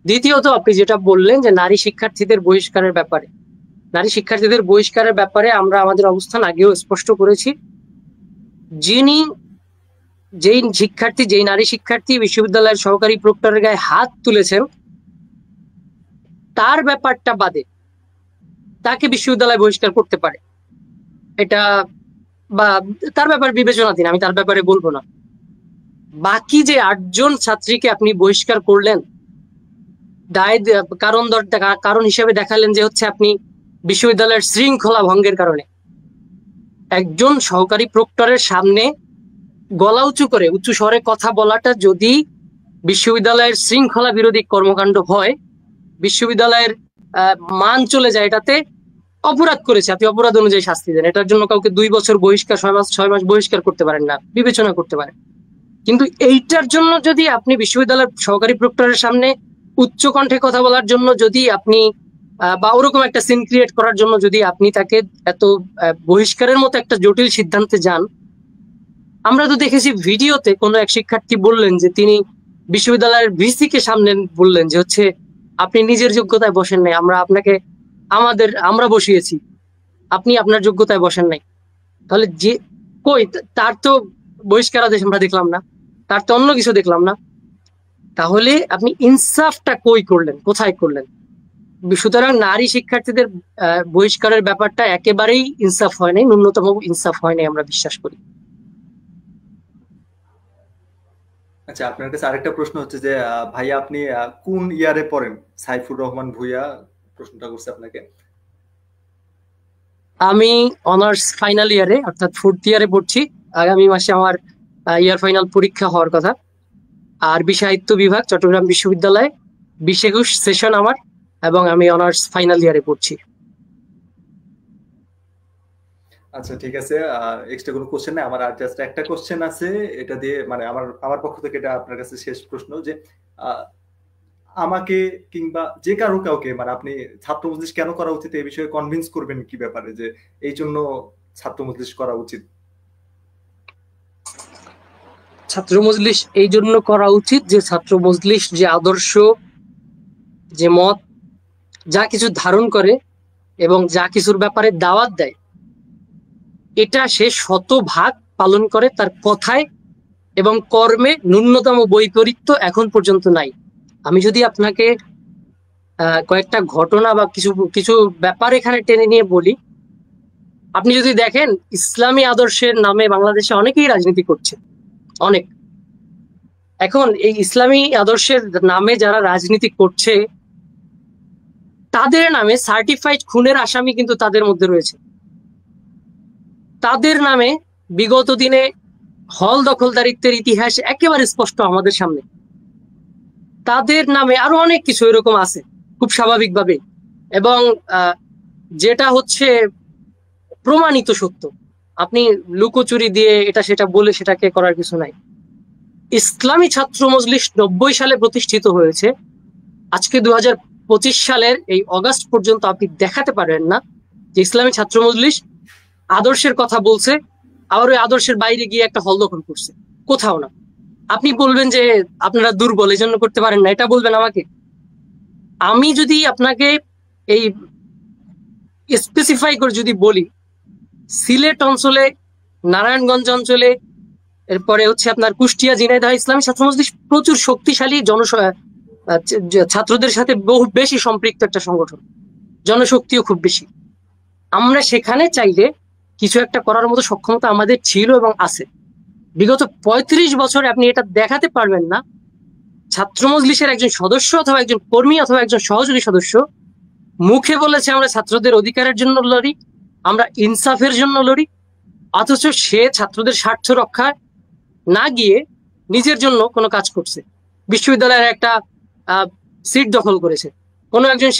দ্বিতীয়ত, আপনি যেটা বললেন যে নারী শিক্ষার্থীদের বহিষ্কারের ব্যাপারে, নারী শিক্ষার্থীদের বহিষ্কারের ব্যাপারে আমরা আমাদের অবস্থান আগেও স্পষ্ট করেছি। যেই নারী শিক্ষার্থী বিশ্ববিদ্যালয়ের সহকারী প্রক্টরের গায়ে হাত তুলেছেন, তার ব্যাপারটা বাদে তাকে বিশ্ববিদ্যালয় বহিষ্কার করতে পারে, এটা বা তার ব্যাপারে বিবেচনাধীন, আমি তার ব্যাপারে বলবো না। বাকি যে 8 জন ছাত্রীকে আপনি বহিষ্কার করলেন, কারণ হিসেবে দেখালেন যে হচ্ছে আপনি বিশ্ববিদ্যালয়ের শৃঙ্খলা ভঙ্গের কারণে। একজন সহকারী প্রক্টরের সামনে গলা উঁচু করে উচ্চ স্বরে কথা বলাটা যদি বিশ্ববিদ্যালয়ের শৃঙ্খলা বিরোধী কর্মকাণ্ড হয়, বিশ্ববিদ্যালয়ের মান চলে যায়, এটাতে অপরাধ করেছে, আপনি অপরাধ অনুযায়ী শাস্তি দেন। এটার জন্য কাউকে 2 বছর বহিষ্কার, 6 মাস বহিষ্কার করতে পারেন না, বিবেচনা করতে পারেন। কিন্তু এইটার জন্য যদি আপনি বিশ্ববিদ্যালয়ের সহকারী প্রক্টরের সামনে উচ্চ কণ্ঠে কথা বলার জন্য যদি আপনি বা ওরকম একটা সিন ক্রিয়েট করার জন্য যদি আপনি তাকে এত বহিষ্কারের মতো একটা জটিল সিদ্ধান্তে যান, আমরা তো দেখেছি ভিডিওতে কোনো এক শিক্ষার্থী বললেন যে তিনি বিশ্ববিদ্যালয়ের ভিসি কে সামনে বললেন যে হচ্ছে আপনি নিজের যোগ্যতায় বসেন নাই, আমরা বসিয়েছি, আপনি আপনার যোগ্যতায় বসেন নাই। তাহলে যে তার তো বহিষ্কার আদেশ আমরা দেখলাম না, তার তো অন্য কিছু দেখলাম না। তাহলে আপনি ইনসাফটা কই করলেন, কোথায় করলেন? সুতরাং নারী শিক্ষার্থীদের বহিষ্কারের ব্যাপারটা একেবারেই ইনসাফ হয় নাই, ন্যূনতম ইনসাফ হয় নাই আমরা বিশ্বাস করি। আচ্ছা, আপনার কাছে আরেকটা প্রশ্ন হচ্ছে যে ভাইয়া আপনি কোন ইয়ারে পড়েন? সাইফুর রহমান ভুইয়া প্রশ্নটা করছে আপনাকে। আমি অনার্স ফাইনাল ইয়ারে অর্থাৎ 4th ইয়ারে পড়ছি। আগামী মাসে আমার ইয়ার ফাইনাল পরীক্ষা হওয়ার কথা। আরবি সাহিত্য বিভাগ, চট্টগ্রাম বিশ্ববিদ্যালয়ে 20-21 সেশন আমার, এবং আমি অনার্স ফাইনাল ইয়ারে পড়ছি। আচ্ছা ঠিক আছে, এক্সট্রা কোনো কোশ্চেন নাই আমার, আর জাস্ট একটা কোশ্চেন আছে, এটা দিয়ে মানে আমার পক্ষ থেকে এটা আপনার কাছে শেষ প্রশ্ন, যে আমাকে কিংবা যে কাউকে মানে আপনি ছাত্র মজলিস কেন করা উচিত এই বিষয়ে কনভিন্স করবেন কি ব্যাপারে, যে এই জন্য ছাত্র মজলিস করা উচিত? ছাত্র মজলিস এই জন্য করা উচিত যে ছাত্র মজলিস যে আদর্শ, যে মত, যা কিছু ধারণ করে এবং যা কিছুর ব্যাপারে দাওয়াত দেয়, এটা সে শতভাগ পালন করে। তার কথায় এবং কর্মে ন্যূনতম বৈপরীত্য এখন পর্যন্ত নাই। আমি যদি আপনাকে কয়েকটা ঘটনা বা কিছু কিছু ব্যাপার এখানে টেনে নিয়ে বলি, আপনি যদি দেখেন ইসলামী আদর্শের নামে বাংলাদেশে অনেকেই রাজনীতি করছে, অনেক। এখন এই ইসলামী আদর্শের নামে যারা রাজনীতি করছে, তাদের নামে সার্টিফাইড খুনের আসামি কিন্তু তাদের মধ্যে রয়েছে। তাদের নামে বিগত দিনে হল দখলদারিত্বের ইতিহাস একেবারে স্পষ্ট আমাদের সামনে। তাদের নামে আরো অনেক কিছু এরকম আছে খুব স্বাভাবিকভাবে, এবং যেটা হচ্ছে প্রমাণিত সত্য। আপনি লুকোচুরি দিয়ে এটা সেটা বলে সেটাকে করার কিছু নাই। ইসলামী ছাত্র মজলিস 90 সালে প্রতিষ্ঠিত হয়েছে। আজকে 2025 সালের এই অগাস্ট পর্যন্ত আপনি দেখাতে পারেন না যে ইসলামী ছাত্র মজলিস আদর্শের কথা বলছে আবার ওই আদর্শের বাইরে গিয়ে একটা হল দখল করছে, কোথাও না। আপনি বলবেন যে আপনারা দুর্বল এই জন্য করতে পারেন না, এটা বলবেন আমাকে? আমি যদি আপনাকে এই স্পেসিফাই করে যদি বলি, সিলেট অঞ্চলে, নারায়ণগঞ্জ অঞ্চলে, এরপরে হচ্ছে আপনার কুষ্টিয়া, ঝিনাইদহ, ইসলামী ছাত্র মজলিস প্রচুর শক্তিশালী ছাত্রদের সাথে বহু বেশি সম্পৃক্ত একটা সংগঠন, জনশক্তিও খুব বেশি। আমরা সেখানে চাইলে কিছু একটা করার মতো সক্ষমতা আমাদের ছিল এবং আছে। বিগত 35 বছরে আপনি এটা দেখাতে পারবেন না ছাত্র মজলিসের একজন সদস্য অথবা একজন কর্মী অথবা একজন সহযোগী সদস্য মুখে বলেছে আমরা ছাত্রদের অধিকারের জন্য লড়ি, আমরা ইনসাফের জন্য লড়ি, অথচ সে ছাত্রদের স্বার্থ রক্ষায় না গিয়ে নিজের জন্য কোনো কাজ করছে। বিশ্ববিদ্যালয়ের একটা সিট দখল করেছে, কোনো একজন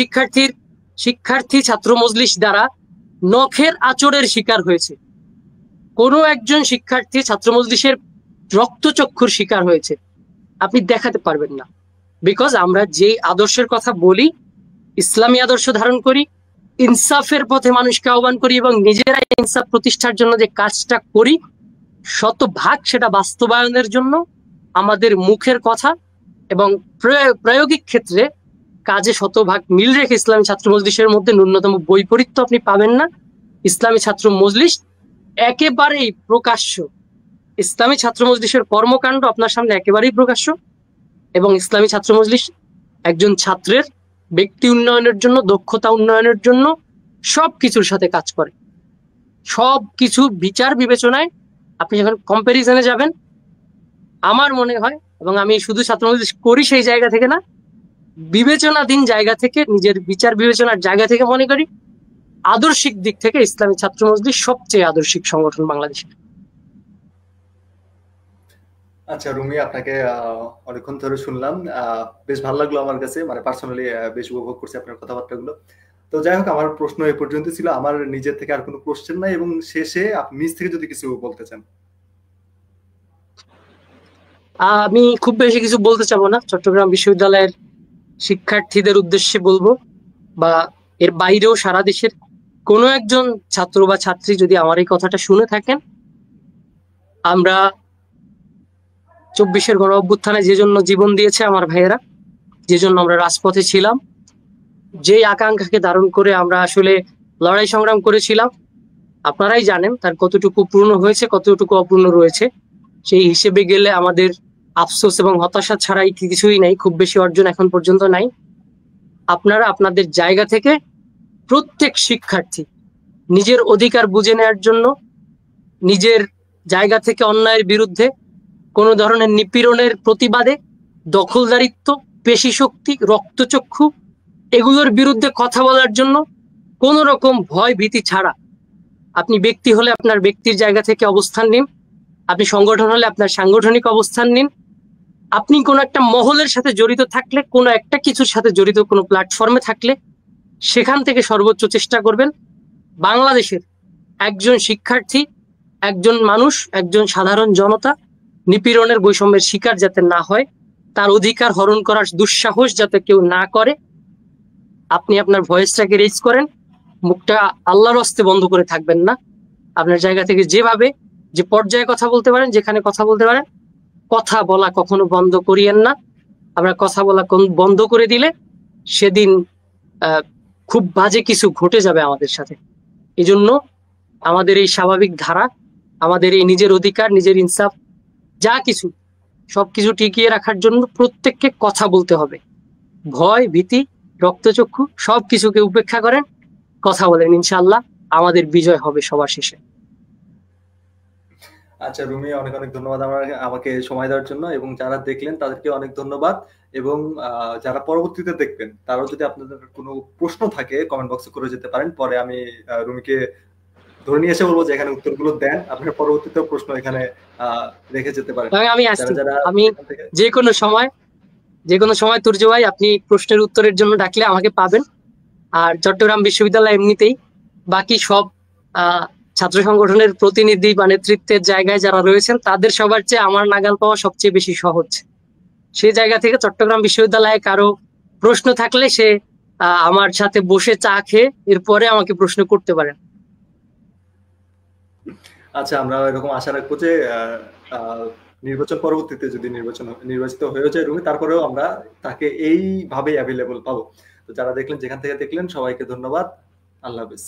শিক্ষার্থী ছাত্র মজলিস দ্বারা নখের আঁচড়ের শিকার হয়েছে, কোনো একজন শিক্ষার্থী ছাত্র মজলিসের রক্তচক্ষুর শিকার হয়েছে। আপনি দেখাতে পারবেন না, বিকজ আমরা যে আদর্শের কথা বলি, ইসলামী আদর্শ ধারণ করি, ইনসাফের পথে মানুষকে আহ্বান করি এবং নিজেরাই ইনসাফ প্রতিষ্ঠার জন্য যে কাজটা করি, শতভাগ সেটা বাস্তবায়নের জন্য আমাদের মুখের কথা এবং প্রায়োগিক ক্ষেত্রে কাজে শতভাগ মিল রেখে ইসলামী ছাত্র মজলিসের মধ্যে ন্যূনতম বৈপরীত্য আপনি পাবেন না। ইসলামী ছাত্র মজলিস একেবারেই প্রকাশ্য, ইসলামী ছাত্র মজলিসের কর্মকাণ্ড আপনার সামনে একেবারেই প্রকাশ্য, এবং ইসলামী ছাত্র মজলিস একজন ছাত্রের ব্যক্তি উন্নয়নের জন্য, দক্ষতা উন্নয়নের জন্য সবকিছুর সাথে কাজ করে। সবকিছু বিচার বিবেচনায় আপনি যখন কম্পারিজনে যাবেন, আমার মনে হয়, এবং আমি শুধু ছাত্র মজলিস করি সেই জায়গা থেকে না, বিবেচনাধীন জায়গা থেকে, নিজের বিচার বিবেচনার জায়গা থেকে মনে করি আদর্শিক দিক থেকে ইসলামী ছাত্র মজলিস সবচেয়ে আদর্শিক সংগঠন বাংলাদেশের। আচ্ছা রুমি, আপনাকে অনেকক্ষণ ধরে শুনলাম, বেশ ভালো লাগলো আমার কাছে, মানে পার্সোনালি বেশ উপভোগ করছি আপনার কথাবার্তাগুলো। তো যাই হোক, আমার প্রশ্ন এই পর্যন্ত ছিল, আমার নিজের থেকে আর কোনো কোশ্চেন নাই, এবং শেষে আপনি নিজ থেকে যদি কিছু বলতে চান। আমি খুব বেশি কিছু বলতে চাবো না। চট্টগ্রাম বিশ্ববিদ্যালয়ের শিক্ষার্থীদের উদ্দেশ্যে বলবো, বা এর বাইরেও সারা দেশের কোনো একজন ছাত্র বা ছাত্রী যদি আমার এই কথাটা শুনে থাকেন, আমরা 24-এর গণ অভ্যুত্থানে যে জন্য জীবন দিয়েছে আমার ভাইয়েরা, যে জন্য আমরা রাজপথে ছিলাম, যে আকাঙ্ক্ষাকে ধারণ করে আমরা আসলে লড়াই সংগ্রাম করেছিলাম, আপনারাই জানেন তার কতটুকু পূর্ণ হয়েছে, কতটুকু অপূর্ণ রয়েছে। সেই হিসেবে গেলে আমাদের আফসোস এবং হতাশা ছাড়াই কিছুই নাই, খুব বেশি অর্জন এখন পর্যন্ত নাই। আপনারা আপনাদের জায়গা থেকে প্রত্যেক শিক্ষার্থী নিজের অধিকার বুঝে নেওয়ার জন্য, নিজের জায়গা থেকে অন্যায়ের বিরুদ্ধে, কোনো ধরনের নিপীড়নের প্রতিবাদে, দখলদারিত্ব, পেশি শক্তি, রক্তচক্ষু এগুলোর বিরুদ্ধে কথা বলার জন্য কোন রকম ভয় ভীতি ছাড়া আপনি ব্যক্তি হলে আপনার ব্যক্তির জায়গা থেকে অবস্থান নিন, আপনি সংগঠন হলে আপনার সাংগঠনিক অবস্থান নিন, আপনি কোনো একটা মহলের সাথে জড়িত থাকলে, কোনো একটা কিছুর সাথে জড়িত কোনো প্ল্যাটফর্মে থাকলে সেখান থেকে সর্বোচ্চ চেষ্টা করবেন বাংলাদেশের একজন শিক্ষার্থী, একজন মানুষ, একজন সাধারণ জনতা নিপীড়নের বৈষম্যের শিকার যাতে না হয়, তার অধিকার হরণ করার দুঃসাহস যাতে কেউ না করে। আপনি আপনার ভয়েসটাকে রেজ করেন, মুখটা আল্লাহর হস্তে বন্ধ করে থাকবেন না। আপনার জায়গা থেকে যেভাবে যে পর্যায়ে কথা বলতে পারেন, যেখানে কথা বলতে পারেন, কথা বলা কখনো বন্ধ করিয়েন না। আপনার কথা বলা বন্ধ করে দিলে সেদিন খুব বাজে কিছু ঘটে যাবে আমাদের সাথে। এই জন্য আমাদের এই স্বাভাবিক ধারা, আমাদের এই নিজের অধিকার, নিজের ইনসাফ যা কিছু সবকিছু টিকিয়ে রাখার জন্য প্রত্যেককে কথা বলতে হবে। ভয় ভীতি রক্তচক্ষু সবকিছুকে উপেক্ষা করেন, কথা বলেন, ইনশাআল্লাহ আমাদের বিজয় হবে সবার শেষে। আচ্ছা রুমি, অনেক অনেক ধন্যবাদ আমাকে সময় দেওয়ার জন্য, এবং যারা দেখলেন তাদেরকে অনেক ধন্যবাদ। এবং যারা পরবর্তীতে দেখবেন তারাও যদি আপনাদের কোনো প্রশ্ন থাকে কমেন্ট বক্সে করে যেতে পারেন, পরে আমি রুমিকে ধরে নিয়ে এসে বলবো যে এখানে উত্তরগুলো দেন, আপনার পরবর্তীতে প্রশ্ন এখানে রেখে যেতে পারেন। আমি যে কোনো সময় তুর্য ভাই আপনি প্রশ্নের উত্তরের জন্য ডাকলে আমাকে পাবেন। আর চট্টগ্রাম বিশ্ববিদ্যালয় এমনিতেই বাকি সব ছাত্র সংগঠনের প্রতিনিধি বা নেতৃত্বের জায়গায় যারা রয়েছেন তাদের সবার চেয়ে আমার নাগাল পাওয়া সবচেয়ে বেশি সহজ। সেই জায়গা থেকে চট্টগ্রাম বিশ্ববিদ্যালয়ে কারো প্রশ্ন থাকলে সে আমার সাথে বসে চা খেয়ে এরপরে আমাকে প্রশ্ন করতে পারেন। আচ্ছা, আমরা এরকম আশা রাখবো যে নির্বাচন পরবর্তীতে যদি নির্বাচিত হয়ে যায় রুমি, তারপরেও আমরা তাকে এইভাবে অ্যাভেলেবল পাবো। তো যারা দেখলেন, যেখান থেকে দেখলেন, সবাইকে ধন্যবাদ। আল্লাহ হাফেজ।